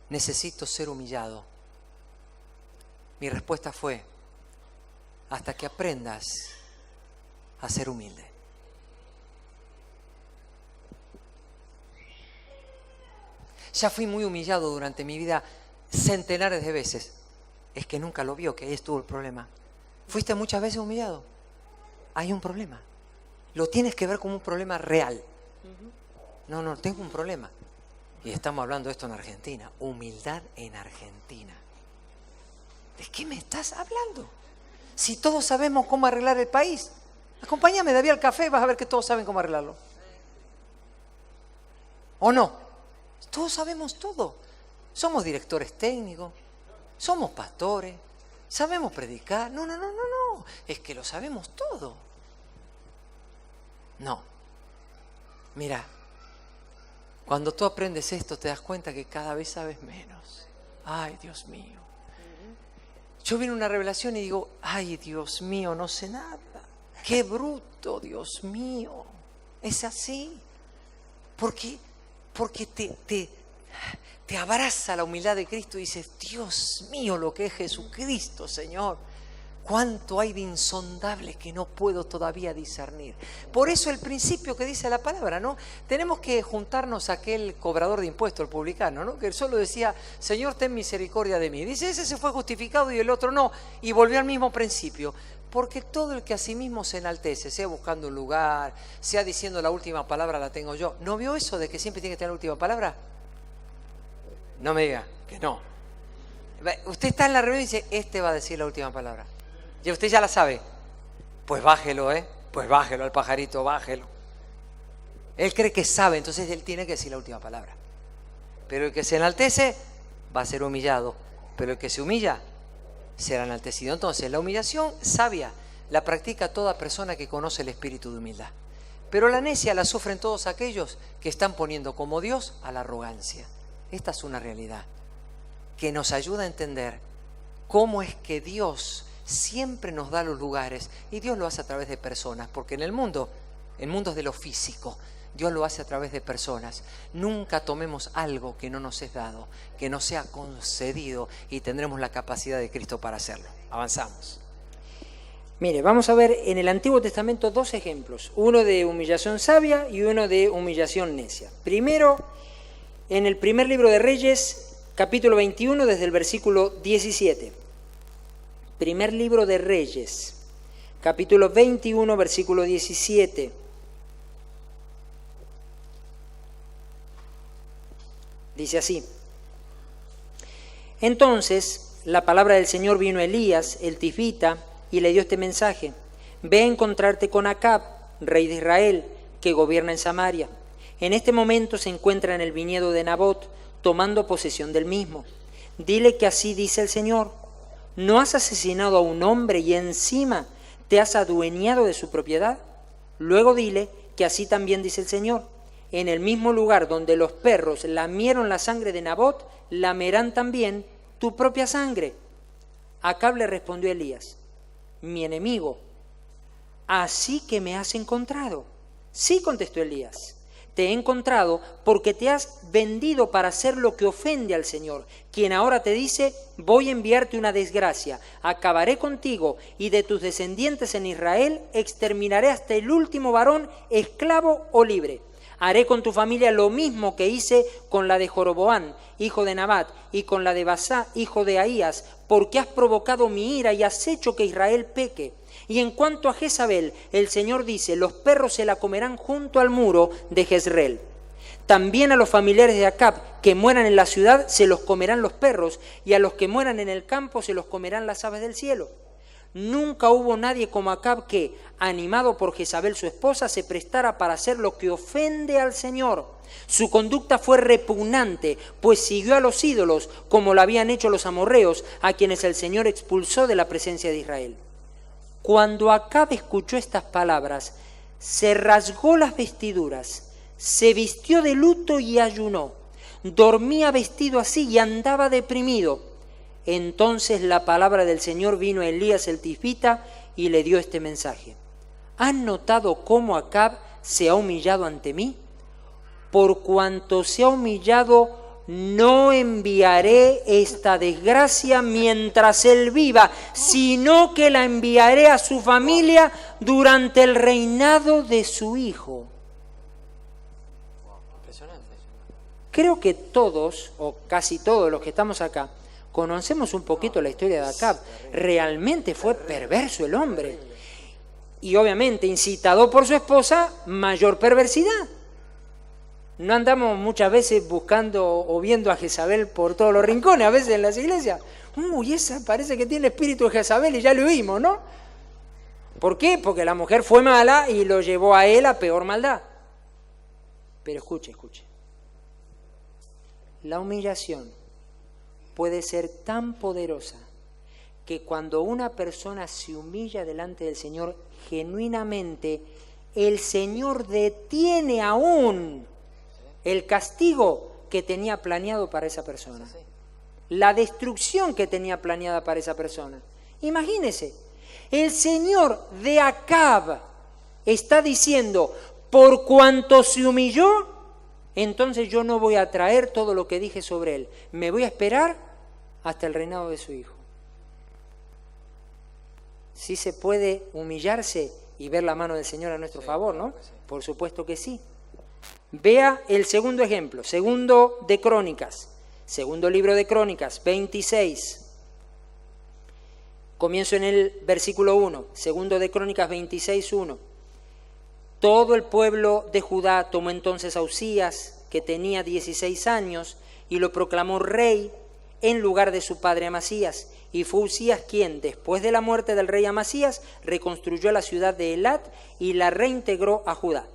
Speaker 2: necesito ser humillado? Mi respuesta fue, hasta que aprendas a ser humilde. Ya fui muy humillado durante mi vida centenares de veces. Es que nunca lo vio, que ahí estuvo el problema. ¿Fuiste muchas veces humillado? Hay un problema. Lo tienes que ver como un problema real. No, tengo un problema. Y estamos hablando de esto en Argentina. Humildad en Argentina. ¿De qué me estás hablando? Si todos sabemos cómo arreglar el país. Acompáñame, David, al café, vas a ver que todos saben cómo arreglarlo. ¿O no? Todos sabemos todo. Somos directores técnicos, somos pastores, sabemos predicar. No. Es que lo sabemos todo. No. Mira, cuando tú aprendes esto te das cuenta que cada vez sabes menos. Ay, Dios mío. Yo viene una revelación y digo, ay, Dios mío, no sé nada. Qué bruto, Dios mío. Es así. Porque te abraza la humildad de Cristo y dices, Dios mío, lo que es Jesucristo, Señor. Cuánto hay de insondable que no puedo todavía discernir. Por eso el principio que dice la palabra, ¿no? Tenemos que juntarnos a aquel cobrador de impuestos, el publicano, ¿no? Que él solo decía, Señor, ten misericordia de mí. Dice, ese se fue justificado y el otro no. Y volvió al mismo principio. Porque todo el que a sí mismo se enaltece, sea buscando un lugar, sea diciendo la última palabra la tengo yo. ¿No vio eso de que siempre tiene que tener la última palabra? No me diga que no. Usted está en la reunión y dice, este va a decir la última palabra. Y usted ya la sabe. Pues bájelo, Pues bájelo al pajarito, bájelo. Él cree que sabe, entonces él tiene que decir la última palabra. Pero el que se enaltece va a ser humillado. Pero el que se humilla será enaltecido. Entonces, la humillación sabia la practica toda persona que conoce el espíritu de humildad. Pero la necia la sufren todos aquellos que están poniendo como Dios a la arrogancia. Esta es una realidad que nos ayuda a entender cómo es que Dios siempre nos da los lugares, y Dios lo hace a través de personas, porque en el mundo es de lo físico, Dios lo hace a través de personas. Nunca tomemos algo que no nos es dado, que no sea concedido, y tendremos la capacidad de Cristo para hacerlo. Avanzamos.
Speaker 3: Mire, vamos a ver en el Antiguo Testamento dos ejemplos, uno de humillación sabia y uno de humillación necia. Primero, en el primer libro de Reyes, capítulo 21, desde el versículo 17. Primer libro de Reyes, capítulo 21, versículo 17. Dice así: Entonces la palabra del Señor vino a Elías, el Tisbita, y le dio este mensaje: Ve a encontrarte con Acab, rey de Israel, que gobierna en Samaria. En este momento se encuentra en el viñedo de Nabot, tomando posesión del mismo. Dile que así dice el Señor: ¿no has asesinado a un hombre y encima te has adueñado de su propiedad? Luego dile que así también dice el Señor: en el mismo lugar donde los perros lamieron la sangre de Nabot, lamerán también tu propia sangre. Acab le respondió a Elías: mi enemigo, ¿así que me has encontrado? Sí, contestó Elías, te he encontrado porque te has vendido para hacer lo que ofende al Señor, quien ahora te dice: voy a enviarte una desgracia, acabaré contigo y de tus descendientes en Israel exterminaré hasta el último varón, esclavo o libre. Haré con tu familia lo mismo que hice con la de Joroboam, hijo de Nabat, y con la de Basá, hijo de Ahías, porque has provocado mi ira y has hecho que Israel peque. Y en cuanto a Jezabel, el Señor dice: los perros se la comerán junto al muro de Jezreel. También a los familiares de Acab que mueran en la ciudad se los comerán los perros, y a los que mueran en el campo se los comerán las aves del cielo. Nunca hubo nadie como Acab que, animado por Jezabel su esposa, se prestara para hacer lo que ofende al Señor. Su conducta fue repugnante, pues siguió a los ídolos, como lo habían hecho los amorreos, a quienes el Señor expulsó de la presencia de Israel. Cuando Acab escuchó estas palabras, se rasgó las vestiduras, se vistió de luto y ayunó. Dormía vestido así y andaba deprimido. Entonces la palabra del Señor vino a Elías el Tisbita y le dio este mensaje: ¿han notado cómo Acab se ha humillado ante mí? Por cuanto se ha humillado, no enviaré esta desgracia mientras él viva, sino que la enviaré a su familia durante el reinado de su hijo. Creo que todos, o casi todos los que estamos acá, conocemos un poquito la historia de Acab. Realmente fue perverso el hombre. Y obviamente, incitado por su esposa, mayor perversidad. No andamos muchas veces buscando o viendo a Jezabel por todos los rincones, a veces en las iglesias. Uy, esa parece que tiene espíritu de Jezabel y ya lo oímos, ¿no? ¿Por qué? Porque la mujer fue mala y lo llevó a él a peor maldad. Pero escuche. La humillación puede ser tan poderosa que cuando una persona se humilla delante del Señor genuinamente, el Señor detiene aún el castigo que tenía planeado para esa persona, la destrucción que tenía planeada para esa persona. Imagínese, el Señor de Acab está diciendo: por cuanto se humilló, entonces yo no voy a traer todo lo que dije sobre él, me voy a esperar hasta el reinado de su hijo. Sí se puede humillarse y ver la mano del Señor a nuestro favor, ¿no? Por supuesto que sí. Vea el segundo ejemplo, segundo de Crónicas, segundo libro de Crónicas, 26. Comienzo en el versículo 1, segundo de Crónicas 26, 1. Todo el pueblo de Judá tomó entonces a Usías, que tenía 16 años, y lo proclamó rey en lugar de su padre Amasías. Y fue Usías quien, después de la muerte del rey Amasías, reconstruyó la ciudad de Elat y la reintegró a Judá.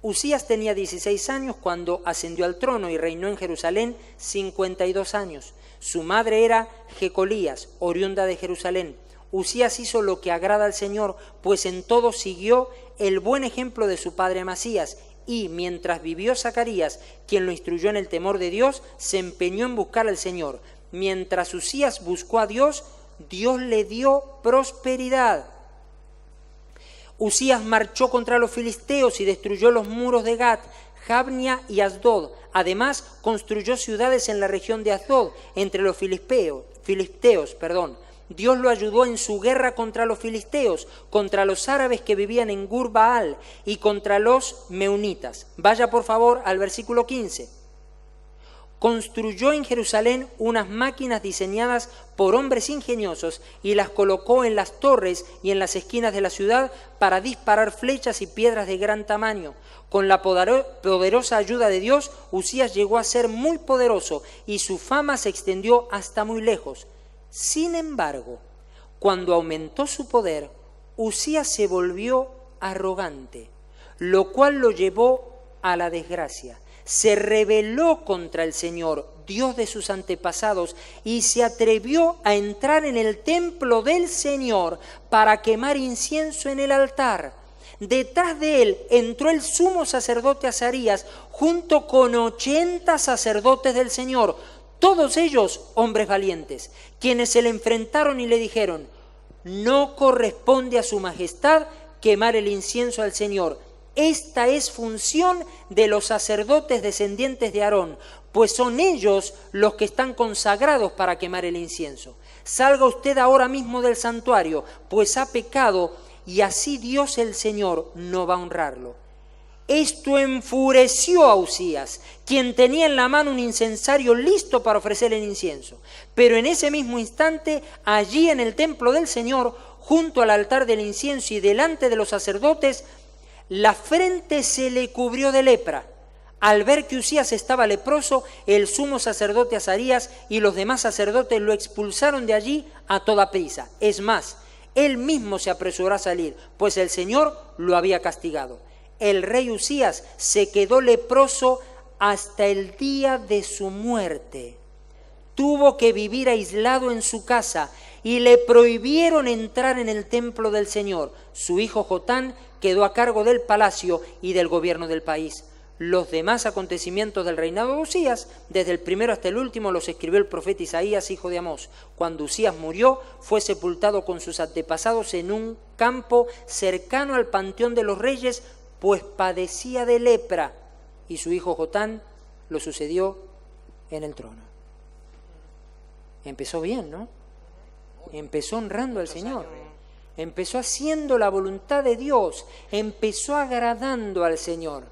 Speaker 3: Usías tenía 16 años cuando ascendió al trono y reinó en Jerusalén 52 años. Su madre era Jecolías, oriunda de Jerusalén. Usías hizo lo que agrada al Señor, pues en todo siguió el buen ejemplo de su padre Amasías. Y mientras vivió Zacarías, quien lo instruyó en el temor de Dios, se empeñó en buscar al Señor. Mientras Usías buscó a Dios, Dios le dio prosperidad. Usías marchó contra los filisteos y destruyó los muros de Gat, Jabnia y Asdod. Además, construyó ciudades en la región de Asdod, entre los filisteos. Dios lo ayudó en su guerra contra los filisteos, contra los árabes que vivían en Gur-Baal y contra los meunitas. Vaya por favor al versículo 15. Construyó en Jerusalén unas máquinas diseñadas por hombres ingeniosos y las colocó en las torres y en las esquinas de la ciudad para disparar flechas y piedras de gran tamaño. Con la poderosa ayuda de Dios, Usías llegó a ser muy poderoso y su fama se extendió hasta muy lejos. Sin embargo, cuando aumentó su poder, Usías se volvió arrogante, lo cual lo llevó a la desgracia. Se rebeló contra el Señor, Dios de sus antepasados, y se atrevió a entrar en el templo del Señor para quemar incienso en el altar. Detrás de él entró el sumo sacerdote Azarías junto con 80 sacerdotes del Señor, todos ellos hombres valientes, quienes se le enfrentaron y le dijeron: no corresponde a su majestad quemar el incienso al Señor. Esta es función de los sacerdotes descendientes de Aarón, pues son ellos los que están consagrados para quemar el incienso. Salga usted ahora mismo del santuario, pues ha pecado y así Dios el Señor no va a honrarlo. Esto enfureció a Usías, quien tenía en la mano un incensario listo para ofrecer el incienso. Pero en ese mismo instante, allí en el templo del Señor, junto al altar del incienso y delante de los sacerdotes, la frente se le cubrió de lepra. Al ver que Usías estaba leproso, el sumo sacerdote Azarías y los demás sacerdotes lo expulsaron de allí a toda prisa. Es más, él mismo se apresuró a salir, pues el Señor lo había castigado. El rey Usías se quedó leproso hasta el día de su muerte. Tuvo que vivir aislado en su casa y le prohibieron entrar en el templo del Señor. Su hijo Jotán quedó a cargo del palacio y del gobierno del país. Los demás acontecimientos del reinado de Usías, desde el primero hasta el último, los escribió el profeta Isaías, hijo de Amós. Cuando Usías murió, fue sepultado con sus antepasados en un campo cercano al panteón de los reyes, pues padecía de lepra, y su hijo Jotán lo sucedió en el trono. Empezó bien, ¿no? Empezó honrando al Señor. Empezó haciendo la voluntad de Dios. Empezó agradando al Señor.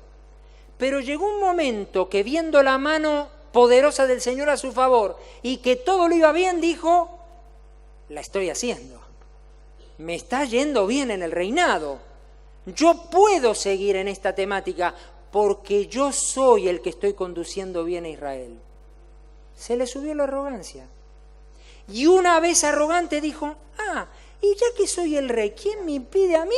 Speaker 3: Pero llegó un momento que, viendo la mano poderosa del Señor a su favor y que todo lo iba bien, dijo: la estoy haciendo. Me está yendo bien en el reinado. Yo puedo seguir en esta temática porque yo soy el que estoy conduciendo bien a Israel. Se le subió la arrogancia. Y una vez arrogante dijo: y ya que soy el rey, ¿quién me impide a mí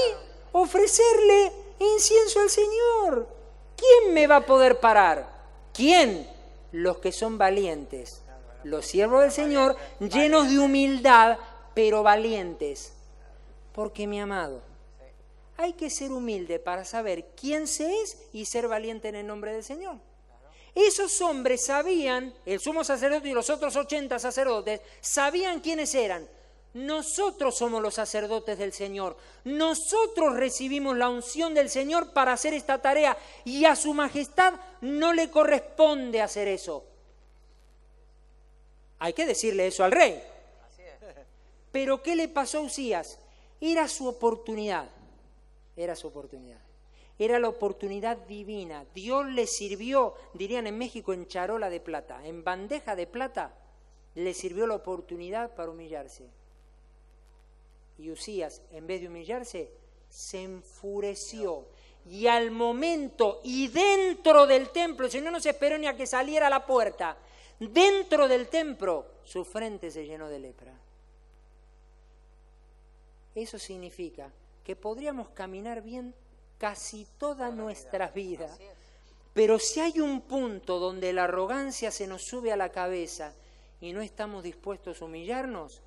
Speaker 3: ofrecerle incienso al Señor? ¿Quién me va a poder parar? ¿Quién? Los que son valientes, los siervos del Señor, llenos de humildad, pero valientes. Porque, mi amado, hay que ser humilde para saber quién se es y ser valiente en el nombre del Señor. Esos hombres sabían, el sumo sacerdote y los otros 80 sacerdotes, sabían quiénes eran. Nosotros somos los sacerdotes del Señor. Nosotros recibimos la unción del Señor para hacer esta tarea y a su majestad no le corresponde hacer eso. Hay que decirle eso al rey. Pero ¿qué le pasó a Usías? Era su oportunidad. Era su oportunidad. Era la oportunidad divina. Dios le sirvió, dirían en México, en charola de plata, en bandeja de plata, le sirvió la oportunidad para humillarse. Y Usías, en vez de humillarse, se enfureció. Y al momento, y dentro del templo, el Señor no se esperó ni a que saliera a la puerta, dentro del templo, su frente se llenó de lepra. Eso significa que podríamos caminar bien casi toda nuestra vida, pero si hay un punto donde la arrogancia se nos sube a la cabeza y no estamos dispuestos a humillarnos,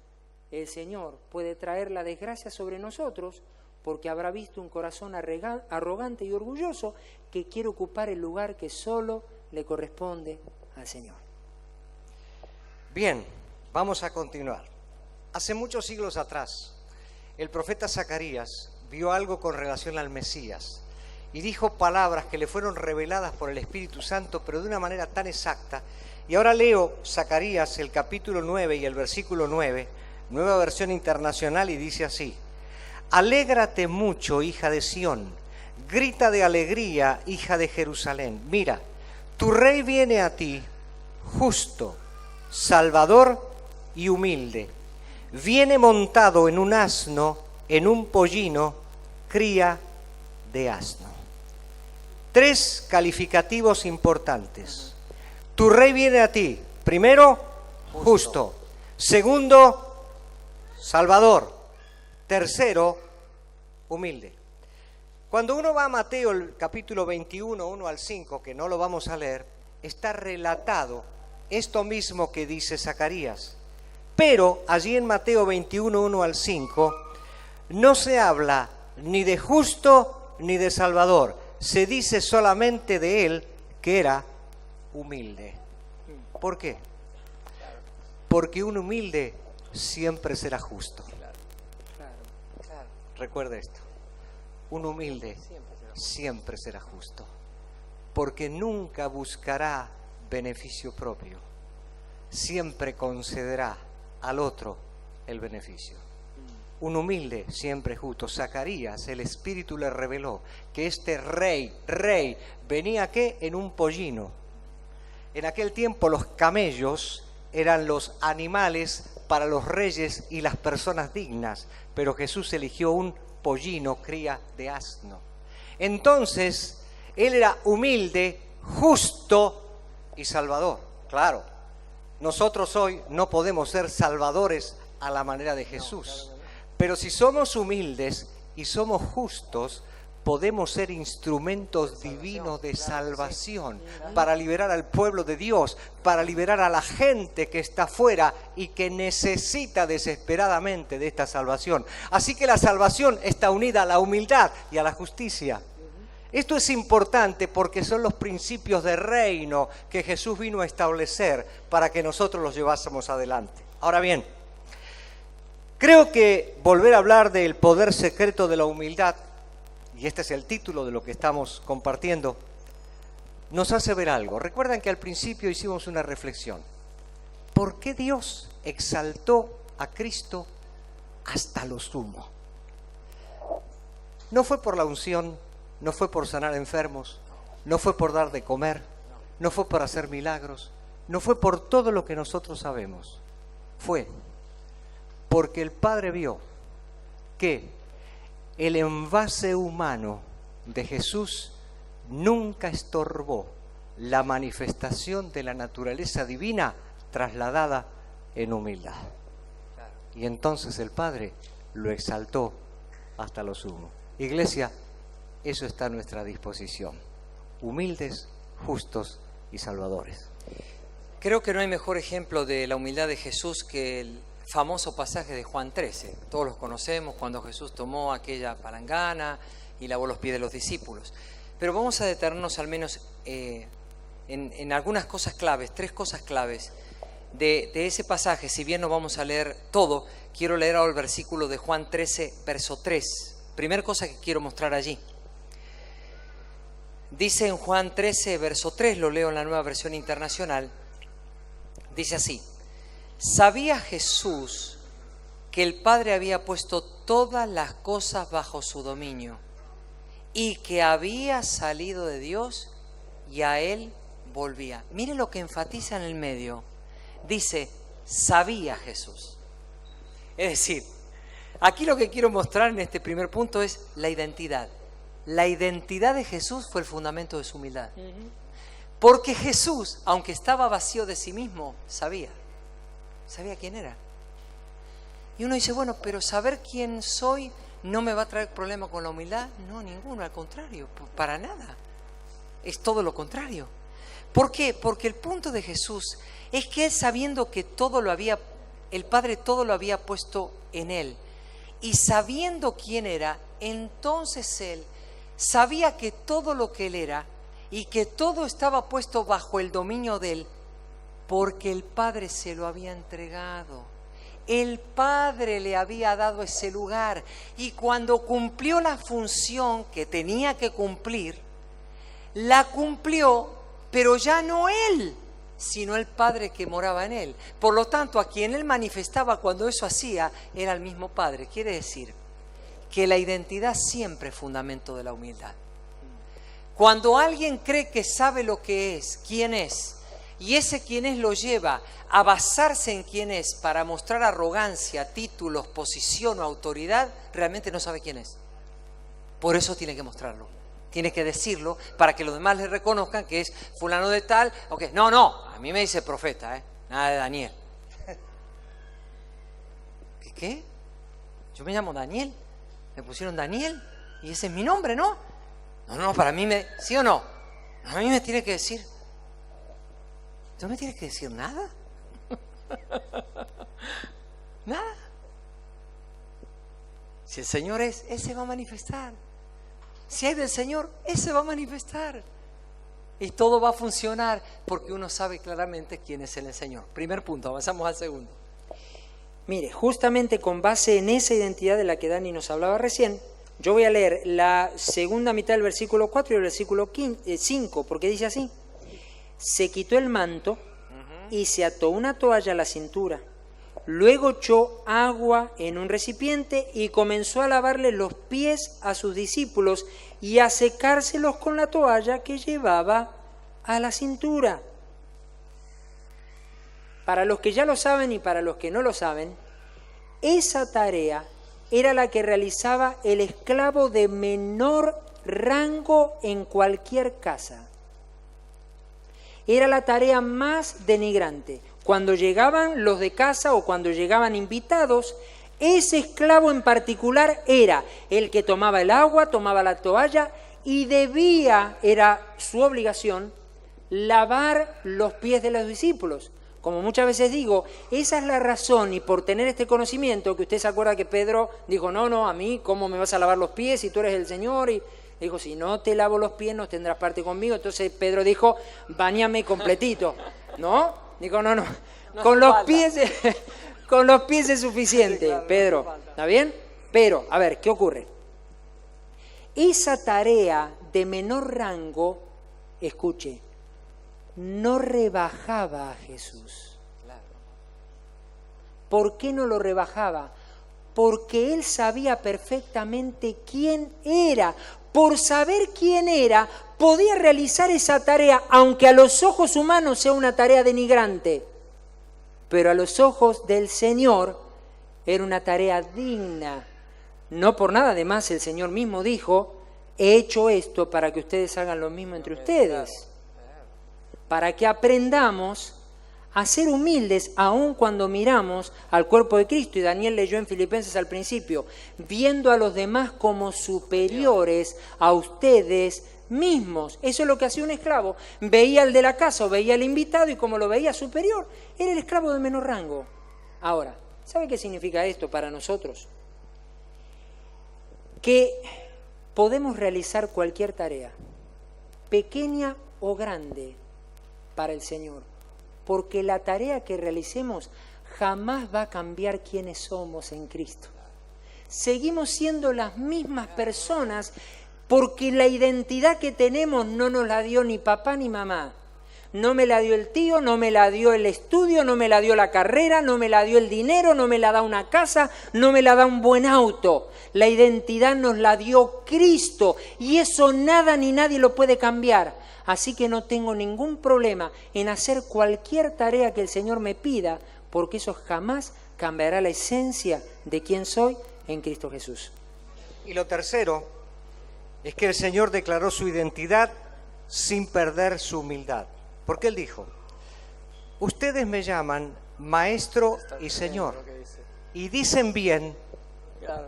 Speaker 3: el Señor puede traer la desgracia sobre nosotros porque habrá visto un corazón arrogante y orgulloso que quiere ocupar el lugar que solo le corresponde al Señor.
Speaker 1: Bien, vamos a continuar. Hace muchos siglos atrás, el profeta Zacarías vio algo con relación al Mesías y dijo palabras que le fueron reveladas por el Espíritu Santo, pero de una manera tan exacta. Y ahora leo Zacarías, el capítulo 9 y el versículo 9, Nueva Versión Internacional, y dice así: Alégrate mucho, hija de Sión, grita de alegría, hija de Jerusalén. Mira, tu rey viene a ti, justo, salvador y humilde. Viene montado en un asno, en un pollino, cría de asno. 3 calificativos importantes. Tu rey viene a ti. Primero, justo. Segundo, salvador. Tercero, humilde. Cuando uno va a Mateo, el capítulo 21, 1 al 5, que no lo vamos a leer, está relatado esto mismo que dice Zacarías. Pero allí en Mateo 21, 1 al 5, no se habla ni de justo ni de salvador. Se dice solamente de él que era humilde. ¿Por qué? Porque un humilde siempre será justo. Recuerde esto. Un humilde siempre será justo. Porque nunca buscará beneficio propio. Siempre concederá al otro el beneficio. Un humilde siempre justo. Zacarías, el Espíritu le reveló que este rey, venía ¿qué? En un pollino. En aquel tiempo los camellos eran los animales para los reyes y las personas dignas, pero Jesús eligió un pollino, cría de asno. Entonces, él era humilde, justo y salvador. Claro, nosotros hoy no podemos ser salvadores a la manera de Jesús, pero si somos humildes y somos justos, podemos ser instrumentos divinos de salvación para liberar al pueblo de Dios, para liberar a la gente que está afuera y que necesita desesperadamente de esta salvación. Así que la salvación está unida a la humildad y a la justicia. Esto es importante porque son los principios de reino que Jesús vino a establecer para que nosotros los llevásemos adelante. Ahora bien, creo que volver a hablar del poder secreto de la humildad, y este es el título de lo que estamos compartiendo, nos hace ver algo. Recuerdan que al principio hicimos una reflexión. ¿Por qué Dios exaltó a Cristo hasta lo sumo? No fue por la unción, no fue por sanar enfermos, no fue por dar de comer, no fue por hacer milagros, no fue por todo lo que nosotros sabemos. Fue porque el Padre vio que el envase humano de Jesús nunca estorbó la manifestación de la naturaleza divina trasladada en humildad. Y entonces el Padre lo exaltó hasta lo sumo. Iglesia, eso está a nuestra disposición. Humildes, justos y salvadores.
Speaker 2: Creo que no hay mejor ejemplo de la humildad de Jesús que el famoso pasaje de Juan 13. Todos los conocemos, cuando Jesús tomó aquella palangana y lavó los pies de los discípulos. Pero vamos a detenernos al menos en algunas cosas claves, 3 cosas claves de ese pasaje. Si bien no vamos a leer todo, quiero leer ahora el versículo de Juan 13, verso 3. Primera cosa que quiero mostrar allí. Dice en Juan 13, verso 3, lo leo en la Nueva Versión Internacional, dice así: ¿Sabía Jesús que el Padre había puesto todas las cosas bajo su dominio y que había salido de Dios y a Él volvía? Mire lo que enfatiza en el medio. Dice, sabía Jesús. Es decir, aquí lo que quiero mostrar en este primer punto es la identidad. La identidad de Jesús fue el fundamento de su humildad. Porque Jesús, aunque estaba vacío de sí mismo, sabía quién era. Y uno dice, bueno, pero saber quién soy no me va a traer problema con la humildad. No, ninguno, al contrario, para nada. Es todo lo contrario. ¿Por qué? Porque el punto de Jesús es que Él, sabiendo que todo lo había el Padre todo lo había puesto en Él. Y sabiendo quién era, entonces Él sabía que todo lo que Él era y que todo estaba puesto bajo el dominio de Él, porque el Padre se lo había entregado. El Padre le había dado ese lugar, y cuando cumplió la función que tenía que cumplir, la cumplió, pero ya no Él, sino el Padre que moraba en Él. Por lo tanto, a quien Él manifestaba cuando eso hacía era el mismo Padre. Quiere decir que la identidad siempre es fundamento de la humildad. Cuando alguien cree que sabe lo que es, quién es, y ese quién es lo lleva a basarse en quién es para mostrar arrogancia, títulos, posición o autoridad, realmente no sabe quién es. Por eso tiene que mostrarlo, tiene que decirlo para que los demás le reconozcan que es fulano de tal. Okay. No, a mí me dice profeta, nada de Daniel. ¿Qué? Yo me llamo Daniel, me pusieron Daniel y ese es mi nombre, ¿no? No, para mí ¿sí o no? A mí me tiene que decir. ¿No me tienes que decir nada? Nada. Si el Señor es, Él se va a manifestar. Si hay del Señor, Él se va a manifestar. Y todo va a funcionar porque uno sabe claramente quién es el Señor. Primer punto, avanzamos al segundo.
Speaker 3: Mire, justamente con base en esa identidad de la que Dani nos hablaba recién, yo voy a leer la segunda mitad del versículo 4 y el versículo 5, porque dice así: se quitó el manto y se ató una toalla a la cintura. Luego echó agua en un recipiente y comenzó a lavarle los pies a sus discípulos y a secárselos con la toalla que llevaba a la cintura. Para los que ya lo saben y para los que no lo saben, esa tarea era la que realizaba el esclavo de menor rango en cualquier casa. Era la tarea más denigrante. Cuando llegaban los de casa o cuando llegaban invitados, ese esclavo en particular era el que tomaba el agua, tomaba la toalla y era su obligación, lavar los pies de los discípulos. Como muchas veces digo, esa es la razón, y por tener este conocimiento, que usted se acuerda que Pedro dijo, no, a mí, ¿cómo me vas a lavar los pies si tú eres el Señor? Y dijo, si no te lavo los pies no tendrás parte conmigo. Entonces Pedro dijo, báñame completito, ¿no? Dijo, no, con los pies es suficiente, sí, claro, Pedro, no, ¿está bien? Pero, a ver, ¿qué ocurre? Esa tarea de menor rango, escuche, no rebajaba a Jesús. ¿Por qué no lo rebajaba? Porque Él sabía perfectamente quién era. Por saber quién era, podía realizar esa tarea, aunque a los ojos humanos sea una tarea denigrante. Pero a los ojos del Señor era una tarea digna. No por nada, además el Señor mismo dijo, he hecho esto para que ustedes hagan lo mismo entre ustedes. Para que aprendamos a ser humildes aun cuando miramos al cuerpo de Cristo. Y Daniel leyó en Filipenses al principio, viendo a los demás como superiores a ustedes mismos. Eso es lo que hacía un esclavo. Veía al de la casa o veía al invitado y como lo veía superior, era el esclavo de menor rango. Ahora, ¿sabe qué significa esto para nosotros? Que podemos realizar cualquier tarea, pequeña o grande, para el Señor, porque la tarea que realicemos jamás va a cambiar quiénes somos en Cristo. Seguimos siendo las mismas personas porque la identidad que tenemos no nos la dio ni papá ni mamá. No me la dio el tío, no me la dio el estudio, no me la dio la carrera, no me la dio el dinero, no me la da una casa, no me la da un buen auto. La identidad nos la dio Cristo y eso nada ni nadie lo puede cambiar. Así que no tengo ningún problema en hacer cualquier tarea que el Señor me pida, porque eso jamás cambiará la esencia de quién soy en Cristo Jesús.
Speaker 1: Y lo tercero es que el Señor declaró su identidad sin perder su humildad. Porque Él dijo, ustedes me llaman Maestro y Señor, y dicen bien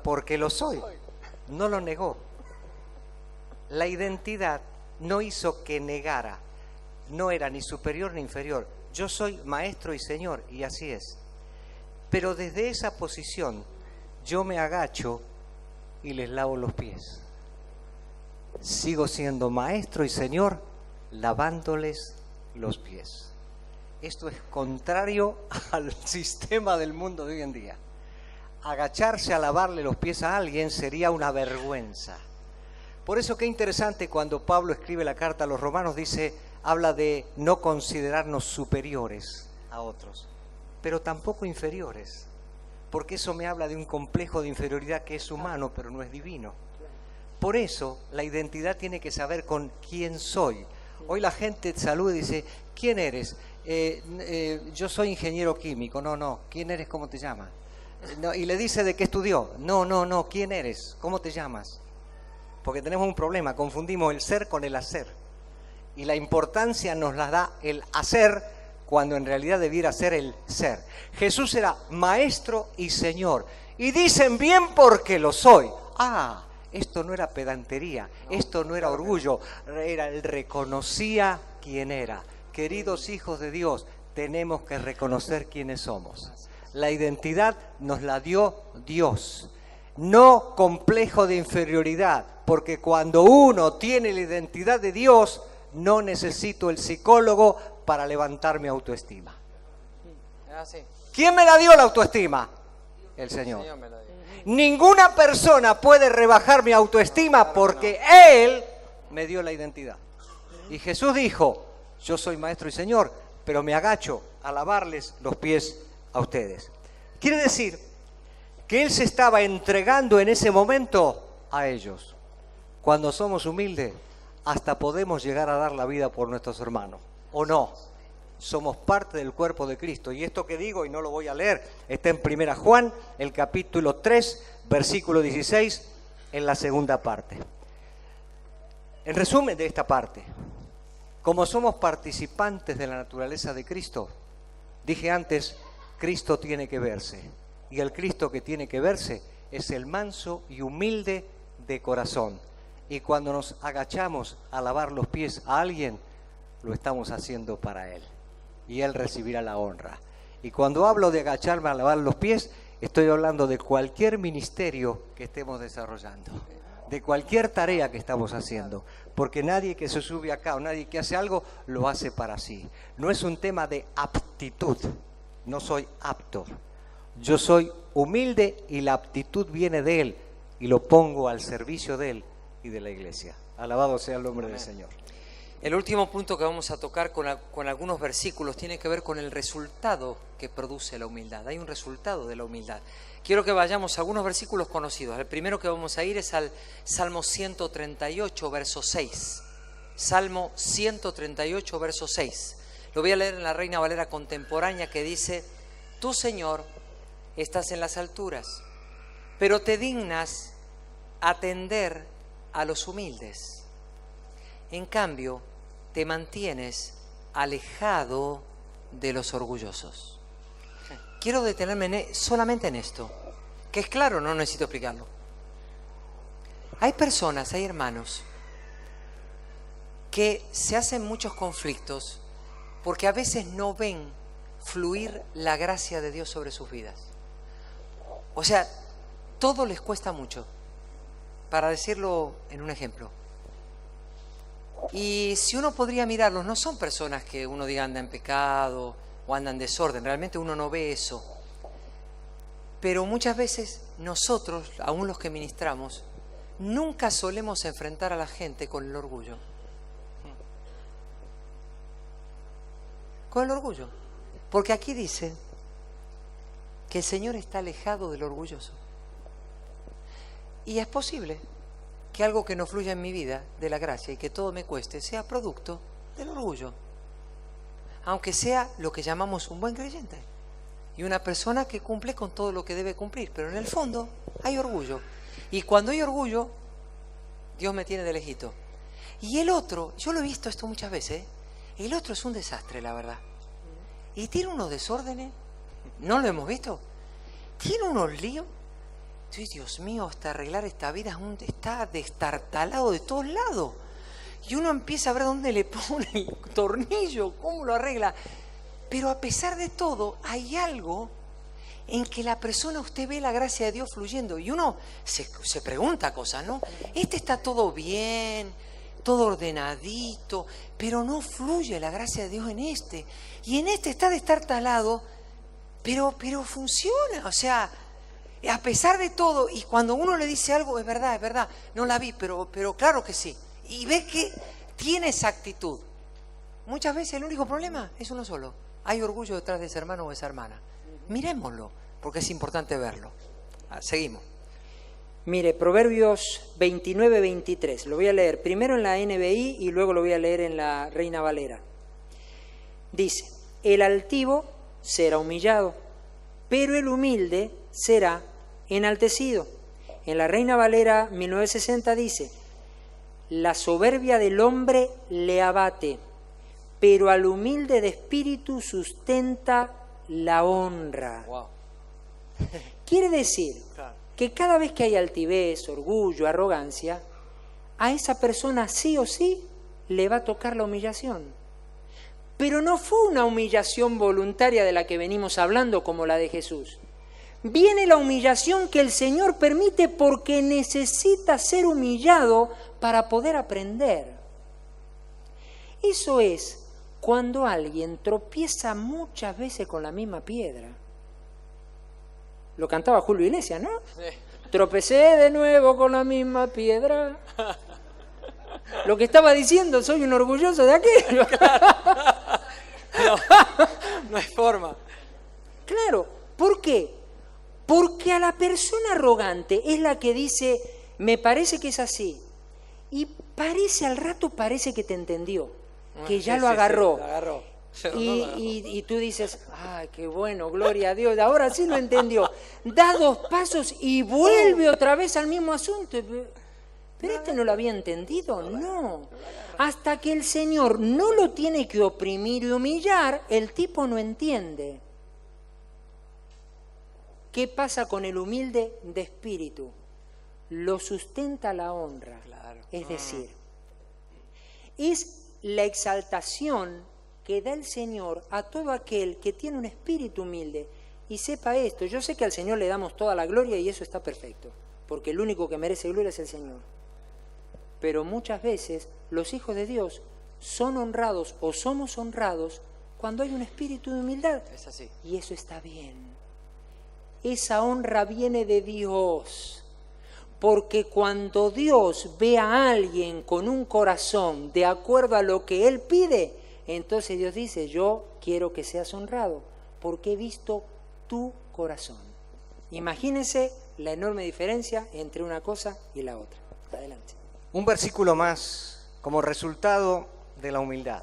Speaker 1: porque lo soy. No lo negó. La identidad no hizo que negara, no era ni superior ni inferior. Yo soy Maestro y Señor, y así es. Pero desde esa posición yo me agacho y les lavo los pies. Sigo siendo maestro y señor lavándoles los pies. Esto es contrario al sistema del mundo de hoy en día. Agacharse a lavarle los pies a alguien sería una vergüenza. Por eso qué interesante cuando Pablo escribe la carta a los romanos, habla de no considerarnos superiores a otros, pero tampoco inferiores, porque eso me habla de un complejo de inferioridad que es humano, pero no es divino. Por eso la identidad tiene que saber con quién soy. Hoy la gente saluda y dice, ¿quién eres? Yo soy ingeniero químico. No, ¿quién eres? ¿Cómo te llamas? No, y le dice de qué estudió. No, ¿quién eres? ¿Cómo te llamas? Porque tenemos un problema, confundimos el ser con el hacer. Y la importancia nos la da el hacer cuando en realidad debiera ser el ser. Jesús era maestro y señor. Y dicen bien porque lo soy. Esto no era pedantería, esto no era orgullo, él reconocía quién era. Queridos hijos de Dios, tenemos que reconocer quiénes somos. La identidad nos la dio Dios, no complejo de inferioridad, porque cuando uno tiene la identidad de Dios, no necesito el psicólogo para levantar mi autoestima. ¿Quién me la dio la autoestima? El Señor. Ninguna persona puede rebajar mi autoestima porque Él me dio la identidad. Y Jesús dijo, yo soy maestro y señor, pero me agacho a lavarles los pies a ustedes. Quiere decir que Él se estaba entregando en ese momento a ellos. Cuando somos humildes, hasta podemos llegar a dar la vida por nuestros hermanos, ¿o no? Somos parte del cuerpo de Cristo. Y esto que digo, y no lo voy a leer, está en 1 Juan, el capítulo 3, versículo 16, en la segunda parte. En resumen de esta parte, como somos participantes de la naturaleza de Cristo, dije antes, Cristo tiene que verse. Y el Cristo que tiene que verse es el manso y humilde de corazón. Y cuando nos agachamos a lavar los pies a alguien, lo estamos haciendo para Él. Y Él recibirá la honra. Y cuando hablo de agacharme a lavar los pies, estoy hablando de cualquier ministerio que estemos desarrollando, de cualquier tarea que estamos haciendo, porque nadie que se sube acá o nadie que hace algo, lo hace para sí. No es un tema de aptitud, no soy apto. Yo soy humilde y la aptitud viene de Él y lo pongo al servicio de Él y de la iglesia. Alabado sea el nombre del Señor.
Speaker 2: El último punto que vamos a tocar con algunos versículos tiene que ver con el resultado que produce la humildad. Hay un resultado de la humildad. Quiero que vayamos a algunos versículos conocidos. El primero que vamos a ir es al Salmo 138, verso 6. Salmo 138, verso 6. Lo voy a leer en la Reina Valera contemporánea, que dice: Tú, Señor, estás en las alturas, pero te dignas atender a los humildes. En cambio, te mantienes alejado de los orgullosos. Quiero detenerme solamente en esto, que es claro, no necesito explicarlo. Hay personas, hay hermanos, que se hacen muchos conflictos porque a veces no ven fluir la gracia de Dios sobre sus vidas. O sea, todo les cuesta mucho, para decirlo en un ejemplo. Y si uno podría mirarlos, no son personas que uno diga anda en pecado o anda en desorden, realmente uno no ve eso. Pero muchas veces nosotros, aún los que ministramos, nunca solemos enfrentar a la gente con el orgullo. Con el orgullo. Porque aquí dice que el Señor está alejado del orgulloso. Y es posible que algo que no fluya en mi vida de la gracia y que todo me cueste sea producto del orgullo, aunque sea lo que llamamos un buen creyente y una persona que cumple con todo lo que debe cumplir, pero en el fondo hay orgullo, y cuando hay orgullo Dios me tiene de lejito. Y el otro, yo lo he visto esto muchas veces, el otro es un desastre, la verdad, y tiene unos desórdenes, ¿no lo hemos visto? Tiene unos líos. Dios mío, hasta arreglar esta vida está destartalado de todos lados. Y uno empieza a ver dónde le pone el tornillo, cómo lo arregla. Pero a pesar de todo, hay algo en que la persona, usted ve la gracia de Dios fluyendo y uno se pregunta cosas, ¿no? Este está todo bien, todo ordenadito, pero no fluye la gracia de Dios en este. Y en este está destartalado, pero funciona, o sea, a pesar de todo. Y cuando uno le dice algo, es verdad, no la vi, pero claro que sí. Y ve que tiene esa actitud. Muchas veces el único problema es uno solo. Hay orgullo detrás de ese hermano o esa hermana. Mirémoslo, porque es importante verlo. Seguimos.
Speaker 3: Mire, Proverbios 29-23. Lo voy a leer primero en la NBI y luego lo voy a leer en la Reina Valera. Dice, el altivo será humillado, pero el humilde será enaltecido. En la Reina Valera 1960 dice, la soberbia del hombre le abate, pero al humilde de espíritu sustenta la honra.
Speaker 2: Wow.
Speaker 3: Quiere decir que cada vez que hay altivez, orgullo, arrogancia, a esa persona sí o sí le va a tocar la humillación. Pero no fue una humillación voluntaria de la que venimos hablando como la de Jesús. Viene la humillación que el Señor permite porque necesita ser humillado para poder aprender. Eso es cuando alguien tropieza muchas veces con la misma piedra. Lo cantaba Julio Iglesias, ¿no? Sí. Tropecé de nuevo con la misma piedra. Lo que estaba diciendo, soy un orgulloso de aquello.
Speaker 2: Claro. No hay forma.
Speaker 3: Claro, ¿por qué? Porque a la persona arrogante es la que dice, me parece que es así. Y al rato parece que te entendió, que ya lo agarró.
Speaker 2: Lo agarró.
Speaker 3: Y tú dices, ¡ay, qué bueno, gloria a Dios! Ahora sí lo entendió. Da 2 pasos y vuelve otra vez al mismo asunto. ¿Pero este no lo había entendido? No. Hasta que el Señor no lo tiene que oprimir y humillar, el tipo no entiende. ¿Qué pasa con el humilde de espíritu? Lo sustenta la honra. Claro. Es decir, es la exaltación que da el Señor a todo aquel que tiene un espíritu humilde. Y sepa esto, yo sé que al Señor le damos toda la gloria y eso está perfecto, porque el único que merece gloria es el Señor. Pero muchas veces los hijos de Dios son honrados o somos honrados cuando hay un espíritu de humildad.
Speaker 2: Es así.
Speaker 3: Y eso está bien. Esa honra viene de Dios. Porque cuando Dios ve a alguien con un corazón de acuerdo a lo que Él pide, entonces Dios dice, yo quiero que seas honrado, porque he visto tu corazón. Imagínense la enorme diferencia entre una cosa y la otra. Adelante.
Speaker 1: Un versículo más como resultado de la humildad.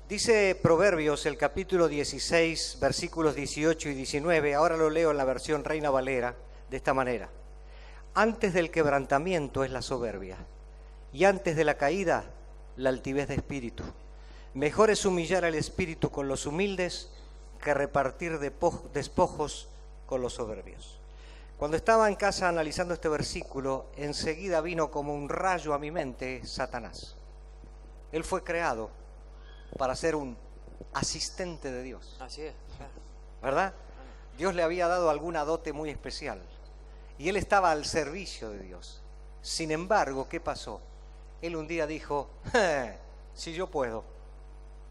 Speaker 1: Dice Proverbios, el capítulo 16, versículos 18 y 19, ahora lo leo en la versión Reina Valera, de esta manera. Antes del quebrantamiento es la soberbia, y antes de la caída, la altivez de espíritu. Mejor es humillar al espíritu con los humildes que repartir despojos con los soberbios. Cuando estaba en casa analizando este versículo, enseguida vino como un rayo a mi mente Satanás. Él fue creado para ser un asistente de Dios.
Speaker 2: Así es.
Speaker 1: ¿Verdad? Dios le había dado alguna dote muy especial y él estaba al servicio de Dios. Sin embargo, ¿qué pasó? Él un día dijo, si yo puedo,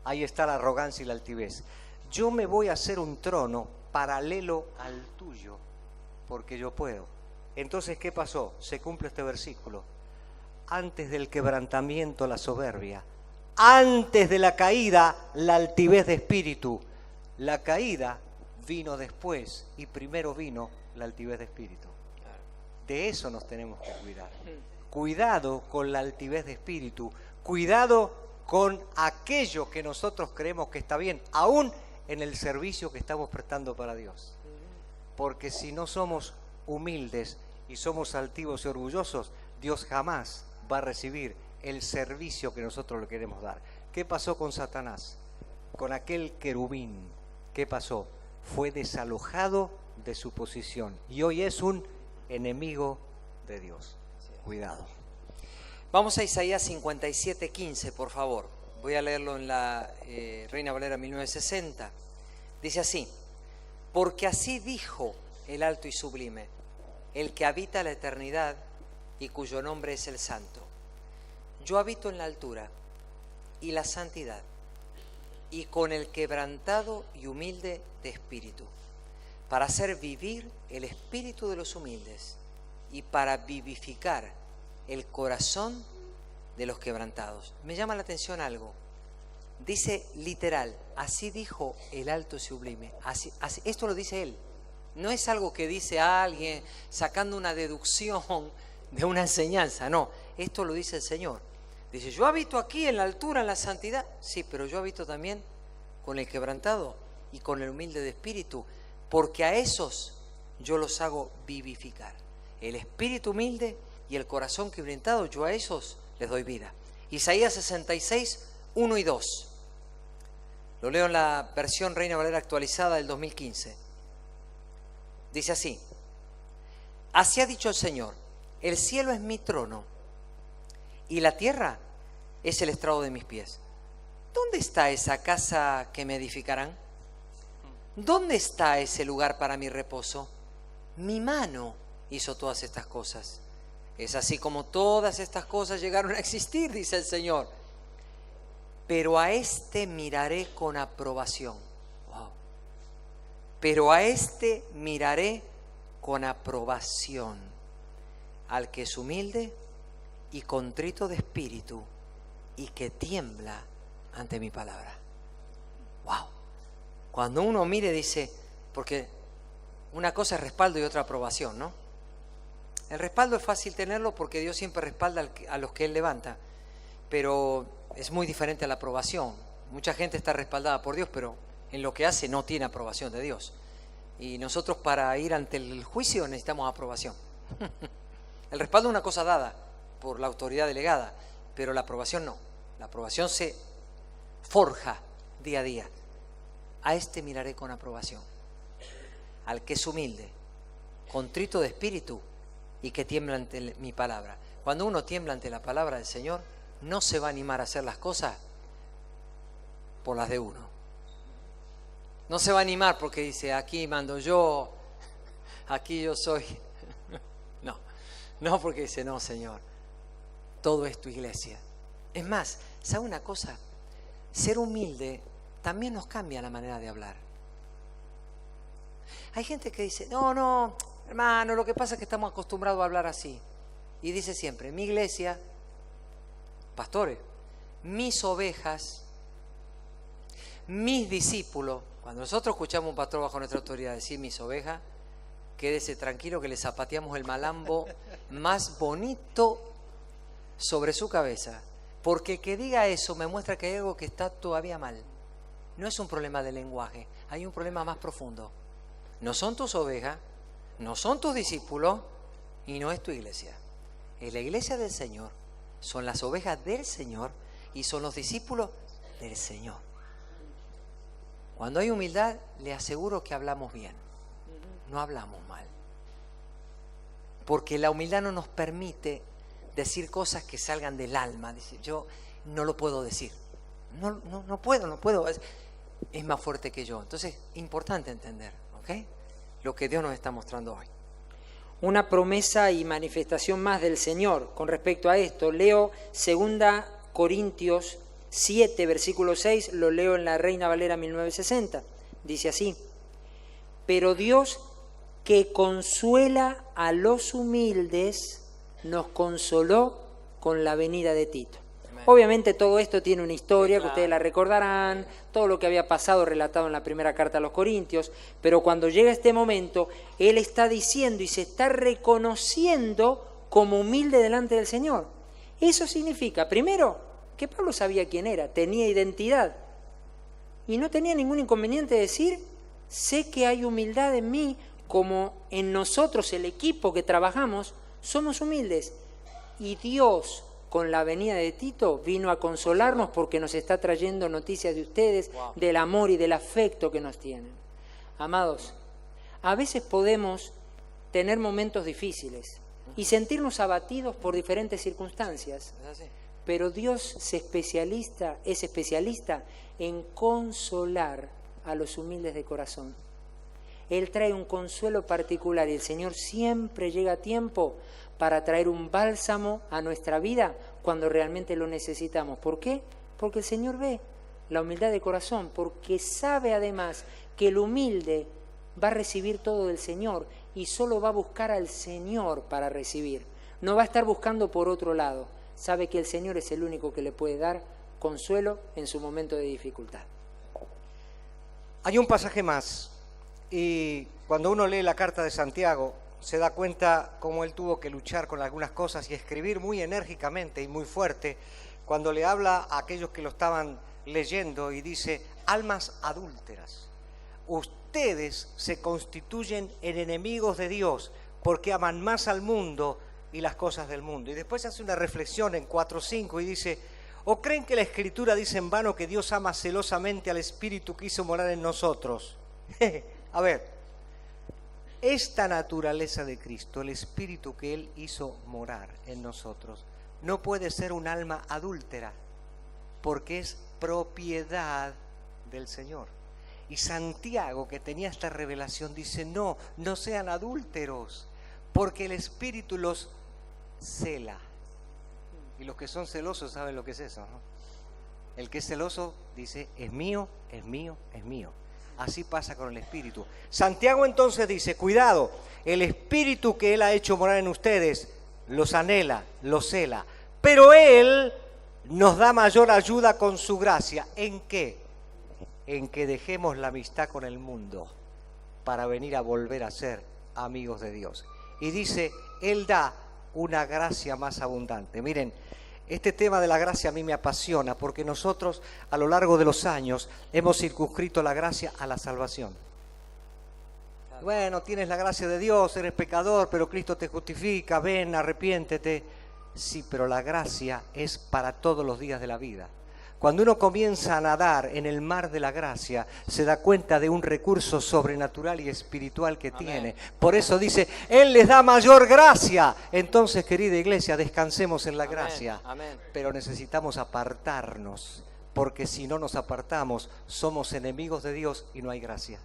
Speaker 1: ahí está la arrogancia y la altivez. Yo me voy a hacer un trono paralelo al tuyo, porque yo puedo. Entonces, ¿qué pasó? Se cumple este versículo. Antes del quebrantamiento, la soberbia. Antes de la caída, la altivez de espíritu. La caída vino después y primero vino la altivez de espíritu. De eso nos tenemos que cuidar. Cuidado con la altivez de espíritu. Cuidado con aquello que nosotros creemos que está bien, aún en el servicio que estamos prestando para Dios. Porque si no somos humildes y somos altivos y orgullosos, Dios jamás va a recibir el servicio que nosotros le queremos dar. ¿Qué pasó con Satanás? Con aquel querubín. ¿Qué pasó? Fue desalojado de su posición y hoy es un enemigo de Dios. Cuidado.
Speaker 2: Vamos a Isaías 57:15, por favor. Voy a leerlo en la Reina Valera 1960. Dice así: porque así dijo el alto y sublime, el que habita la eternidad y cuyo nombre es el Santo. Yo habito en la altura y la santidad, y con el quebrantado y humilde de espíritu, para hacer vivir el espíritu de los humildes y para vivificar el corazón de los quebrantados. Me llama la atención algo. Dice literal, así dijo el alto y sublime. Así, esto lo dice él. No es algo que dice alguien sacando una deducción de una enseñanza. No, esto lo dice el Señor. Dice, yo habito aquí en la altura, en la santidad. Sí, pero yo habito también con el quebrantado y con el humilde de espíritu, porque a esos yo los hago vivificar. El espíritu humilde y el corazón quebrantado, yo a esos les doy vida. Isaías 66, 1 y 2. Lo leo en la versión Reina Valera actualizada del 2015. Dice así: así ha dicho el Señor, el cielo es mi trono y la tierra es el estrado de mis pies. ¿Dónde está esa casa que me edificarán? ¿Dónde está ese lugar para mi reposo? Mi mano hizo todas estas cosas. Es así como todas estas cosas llegaron a existir, dice el Señor. Pero a este miraré con aprobación. Wow. Pero a este miraré con aprobación, al que es humilde y contrito de espíritu y que tiembla ante mi palabra. Wow. Cuando uno mire dice, porque una cosa es respaldo y otra aprobación, ¿no? El respaldo es fácil tenerlo porque Dios siempre respalda a los que Él levanta, pero es muy diferente a la aprobación. Mucha gente está respaldada por Dios, pero en lo que hace no tiene aprobación de Dios. Y nosotros para ir ante el juicio necesitamos aprobación. El respaldo es una cosa dada por la autoridad delegada, pero la aprobación no. La aprobación se forja día a día. A este miraré con aprobación, al que es humilde, contrito de espíritu y que tiembla ante mi palabra. Cuando uno tiembla ante la palabra del Señor, no se va a animar a hacer las cosas por las de uno. No se va a animar porque dice, aquí mando yo, aquí yo soy. No porque dice, no, Señor, todo es tu iglesia. Es más, ¿sabe una cosa? Ser humilde también nos cambia la manera de hablar. Hay gente que dice, no, hermano, lo que pasa es que estamos acostumbrados a hablar así. Y dice siempre, mi iglesia, pastores, mis ovejas, mis discípulos. Cuando nosotros escuchamos a un pastor bajo nuestra autoridad decir mis ovejas, quédese tranquilo que le zapateamos el malambo más bonito sobre su cabeza. Porque que diga eso me muestra que hay algo que está todavía mal. No es un problema de lenguaje, hay un problema más profundo. No son tus ovejas, no son tus discípulos y no es tu iglesia. Es la iglesia del Señor, son las ovejas del Señor y son los discípulos del Señor. Cuando hay humildad, le aseguro que hablamos bien, no hablamos mal. Porque la humildad no nos permite decir cosas que salgan del alma. Dice, yo no lo puedo decir. No puedo. Es más fuerte que yo. Entonces, importante entender, ¿ok? Lo que Dios nos está mostrando hoy.
Speaker 3: Una promesa y manifestación más del Señor con respecto a esto. Leo 2 Corintios 7, versículo 6, lo leo en la Reina Valera 1960. Dice así: pero Dios, que consuela a los humildes, nos consoló con la venida de Tito. Obviamente todo esto tiene una historia que ustedes la recordarán, todo lo que había pasado relatado en la primera carta a los Corintios, pero cuando llega este momento, él está diciendo y se está reconociendo como humilde delante del Señor. Eso significa, primero, que Pablo sabía quién era, tenía identidad y no tenía ningún inconveniente de decir, sé que hay humildad en mí, como en nosotros, el equipo que trabajamos, somos humildes. Y Dios, con la venida de Tito, vino a consolarnos porque nos está trayendo noticias de ustedes, del amor y del afecto que nos tienen. Amados, a veces podemos tener momentos difíciles y sentirnos abatidos por diferentes circunstancias, pero Dios es especialista en consolar a los humildes de corazón. Él trae un consuelo particular y el Señor siempre llega a tiempo para traer un bálsamo a nuestra vida cuando realmente lo necesitamos. ¿Por qué? Porque el Señor ve la humildad de corazón, porque sabe además que el humilde va a recibir todo del Señor y solo va a buscar al Señor para recibir. No va a estar buscando por otro lado. Sabe que el Señor es el único que le puede dar consuelo en su momento de dificultad.
Speaker 1: Hay un pasaje más, y cuando uno lee la carta de Santiago, se da cuenta cómo él tuvo que luchar con algunas cosas y escribir muy enérgicamente y muy fuerte, cuando le habla a aquellos que lo estaban leyendo y dice: almas adúlteras, ustedes se constituyen en enemigos de Dios porque aman más al mundo y las cosas del mundo. Y después hace una reflexión en 4:5 y dice: ¿o creen que la Escritura dice en vano que Dios ama celosamente al Espíritu que hizo morar en nosotros? A ver, esta naturaleza de Cristo, el Espíritu que Él hizo morar en nosotros, no puede ser un alma adúltera, porque es propiedad del Señor. Y Santiago, que tenía esta revelación, dice: no sean adúlteros, porque el Espíritu los cela. Y los que son celosos saben lo que es eso, ¿no? El que es celoso dice: es mío, es mío, es mío. Así pasa con el Espíritu. Santiago entonces dice: cuidado, el Espíritu que Él ha hecho morar en ustedes los anhela, los cela, pero Él nos da mayor ayuda con su gracia. ¿En qué? En que dejemos la amistad con el mundo para venir a volver a ser amigos de Dios. Y dice: Él da una gracia más abundante. Miren, este tema de la gracia a mí me apasiona, porque nosotros a lo largo de los años hemos circunscrito la gracia a la salvación. Bueno, tienes la gracia de Dios, eres pecador, pero Cristo te justifica, ven, arrepiéntete. Sí, pero la gracia es para todos los días de la vida. Cuando uno comienza a nadar en el mar de la gracia, se da cuenta de un recurso sobrenatural y espiritual que tiene. Por eso dice: Él les da mayor gracia. Entonces, querida iglesia, descansemos en la gracia. Pero necesitamos apartarnos, porque si no nos apartamos, somos enemigos de Dios y no hay gracia.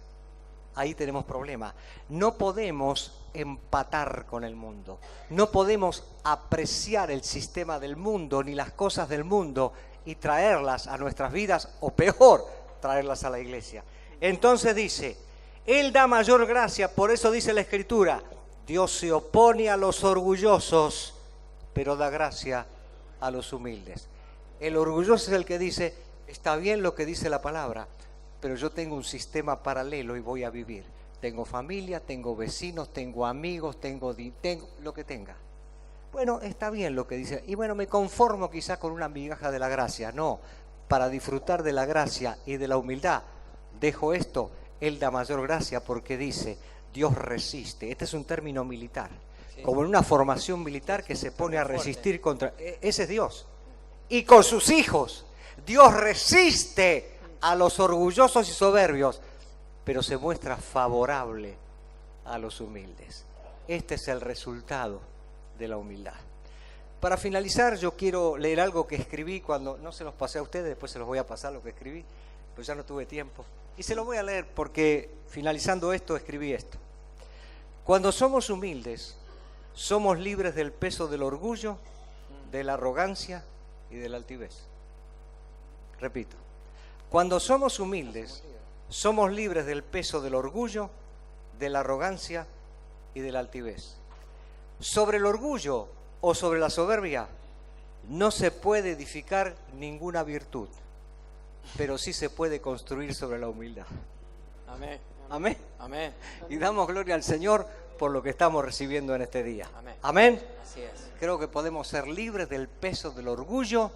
Speaker 1: Ahí tenemos problema. No podemos empatar con el mundo. No podemos apreciar el sistema del mundo ni las cosas del mundo y traerlas a nuestras vidas, o peor, traerlas a la iglesia. Entonces dice: Él da mayor gracia. Por eso dice la Escritura: Dios se opone a los orgullosos, pero da gracia a los humildes. El orgulloso es el que dice: está bien lo que dice la palabra, pero yo tengo un sistema paralelo y voy a vivir. Tengo familia, tengo vecinos, tengo amigos, tengo lo que tenga. Bueno, está bien lo que dice, y bueno, me conformo quizá con una migaja de la gracia. No, para disfrutar de la gracia y de la humildad, dejo esto. Él da mayor gracia, porque dice: Dios resiste. Este es un término militar, sí, como en una formación militar que se pone a resistir contra... Ese es Dios. Y con sus hijos, Dios resiste a los orgullosos y soberbios, pero se muestra favorable a los humildes. Este es el resultado de la humildad. Para finalizar, yo quiero leer algo que escribí cuando no se los pasé a ustedes, después se los voy a pasar lo que escribí, pues ya no tuve tiempo. Y se los voy a leer porque finalizando esto escribí esto. Cuando somos humildes, somos libres del peso del orgullo, de la arrogancia y de la altivez. Repito, cuando somos humildes, somos libres del peso del orgullo, de la arrogancia y de la altivez. Sobre el orgullo o sobre la soberbia no se puede edificar ninguna virtud, pero sí se puede construir sobre la humildad.
Speaker 2: Amén.
Speaker 1: Amén.
Speaker 2: Amén.
Speaker 1: Y damos gloria al Señor por lo que estamos recibiendo en este día.
Speaker 2: Amén.
Speaker 1: Amén.
Speaker 2: Así es.
Speaker 1: Creo que podemos ser libres del peso del orgullo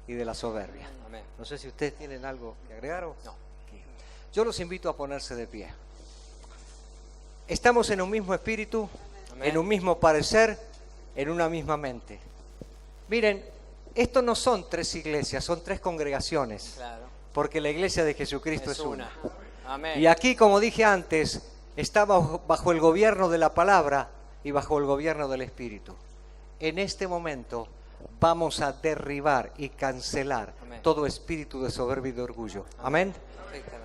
Speaker 1: y de la soberbia.
Speaker 2: Amén.
Speaker 1: No sé si ustedes tienen algo que agregar o...
Speaker 2: No.
Speaker 1: Yo los invito a ponerse de pie. Estamos en un mismo espíritu, amén, en un mismo parecer, en una misma mente. Miren, esto no son 3 iglesias, son 3 congregaciones.
Speaker 2: Claro.
Speaker 1: Porque la iglesia de Jesucristo es una.
Speaker 2: Amén.
Speaker 1: Y aquí, como dije antes, estamos bajo el gobierno de la palabra y bajo el gobierno del Espíritu. En este momento vamos a derribar y cancelar, amén, todo espíritu de soberbia y de orgullo. Amén.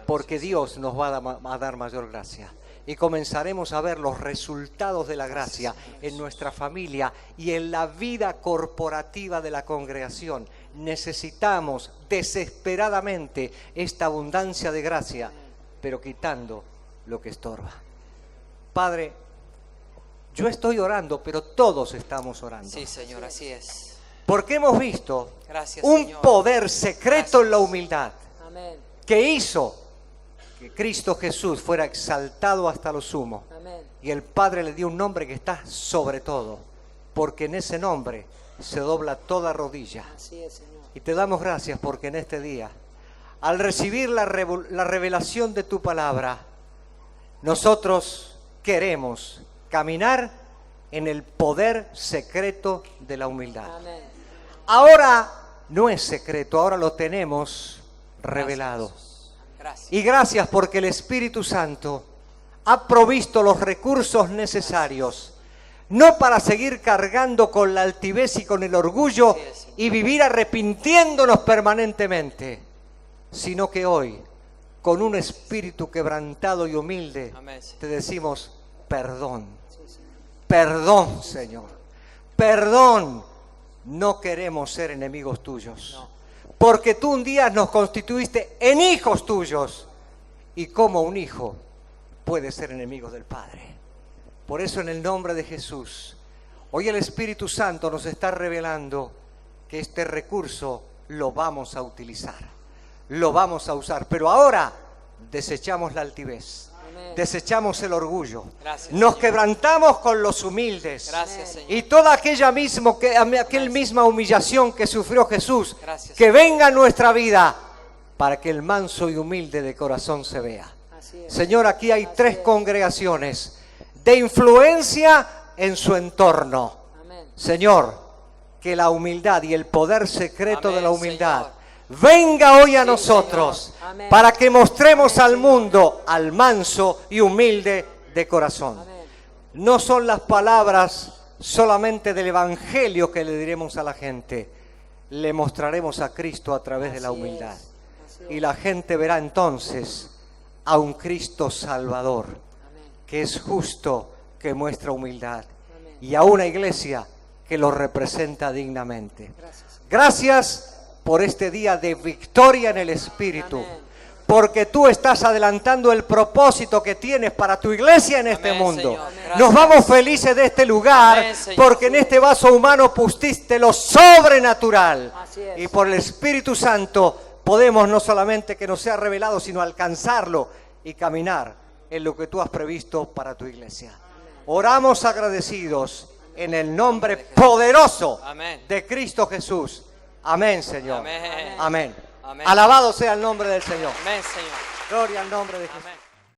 Speaker 1: Porque Dios nos va a dar mayor gracia. y comenzaremos a ver los resultados de la gracia en nuestra familia y en la vida corporativa de la congregación. Necesitamos desesperadamente esta abundancia de gracia, pero quitando lo que estorba. Padre, yo estoy orando, pero todos estamos orando.
Speaker 2: Sí, Señor, así es.
Speaker 1: Porque hemos visto
Speaker 2: Gracias,
Speaker 1: un
Speaker 2: Señor.
Speaker 1: poder secreto en la
Speaker 2: Gracias.
Speaker 1: humildad
Speaker 3: Amén.
Speaker 1: que hizo que Cristo Jesús fuera exaltado hasta lo sumo.
Speaker 3: Amén.
Speaker 1: Y el Padre le dio un nombre que está sobre todo, porque en ese nombre se dobla toda rodilla.
Speaker 3: Así es, Señor.
Speaker 1: Y te damos gracias porque en este día, al recibir la revelación de tu palabra, nosotros queremos caminar en el poder secreto de la humildad.
Speaker 3: Amén.
Speaker 1: Ahora no es secreto, ahora lo tenemos revelado.
Speaker 2: Gracias.
Speaker 1: Y gracias porque el Espíritu Santo ha provisto los recursos necesarios, no para seguir cargando con la altivez y con el orgullo y vivir arrepintiéndonos permanentemente, sino que hoy, con un espíritu quebrantado y humilde,
Speaker 2: Amén, Señor.
Speaker 1: te decimos perdón. Perdón, Señor. Perdón. No queremos ser enemigos tuyos.
Speaker 2: No.
Speaker 1: Porque tú un día nos constituiste en hijos tuyos. Y como un hijo puede ser enemigo del Padre. Por eso en el nombre de Jesús, hoy el Espíritu Santo nos está revelando que este recurso lo vamos a utilizar. Lo vamos a usar. Pero ahora desechamos la altivez.
Speaker 3: Amén.
Speaker 1: Desechamos el orgullo.
Speaker 2: Gracias,
Speaker 1: Nos
Speaker 2: Señor.
Speaker 1: quebrantamos con los humildes.
Speaker 2: Gracias, Señor.
Speaker 1: Y toda aquella misma humillación que sufrió Jesús,
Speaker 2: Gracias,
Speaker 1: que venga a nuestra vida para que el manso y humilde de corazón se vea.
Speaker 3: Así es.
Speaker 1: Señor, aquí hay
Speaker 3: Así
Speaker 1: 3
Speaker 3: es.
Speaker 1: congregaciones de influencia en su entorno.
Speaker 3: Amén.
Speaker 1: Señor, que la humildad y el poder secreto
Speaker 2: Amén,
Speaker 1: de la humildad
Speaker 2: Señor.
Speaker 1: venga hoy a
Speaker 2: Sí,
Speaker 1: nosotros
Speaker 3: Señor. Amén.
Speaker 1: para que mostremos
Speaker 3: Amén,
Speaker 1: al
Speaker 3: Señor.
Speaker 1: mundo al manso y humilde de corazón.
Speaker 3: Amén.
Speaker 1: No son las palabras solamente del Evangelio que le diremos a la gente. Le mostraremos a Cristo a través de la
Speaker 3: Así
Speaker 1: humildad.
Speaker 3: es. Así es.
Speaker 1: Y la gente verá entonces a un Cristo Salvador,
Speaker 3: Amén.
Speaker 1: que es justo, que muestra humildad.
Speaker 3: Amén.
Speaker 1: Y a una iglesia que lo representa dignamente.
Speaker 3: Gracias.
Speaker 1: Gracias por este día de victoria en el Espíritu.
Speaker 3: Amén.
Speaker 1: Porque tú estás adelantando el propósito que tienes para tu iglesia en este
Speaker 2: Amén,
Speaker 1: mundo.
Speaker 2: Señor. Gracias.
Speaker 1: Nos vamos felices de este lugar,
Speaker 2: Amén, Señor.
Speaker 1: porque en este vaso humano pusiste lo sobrenatural.
Speaker 3: Así es.
Speaker 1: Y por el Espíritu Santo podemos no solamente que nos sea revelado, sino alcanzarlo y caminar en lo que tú has previsto para tu iglesia. Oramos agradecidos en el nombre poderoso
Speaker 2: Amén.
Speaker 1: de Cristo Jesús. Amén, Señor.
Speaker 2: Amén.
Speaker 1: Amén.
Speaker 2: Amén.
Speaker 1: Alabado sea el nombre del Señor.
Speaker 2: Amén, Señor.
Speaker 1: Gloria al nombre de Jesús.
Speaker 2: Amén.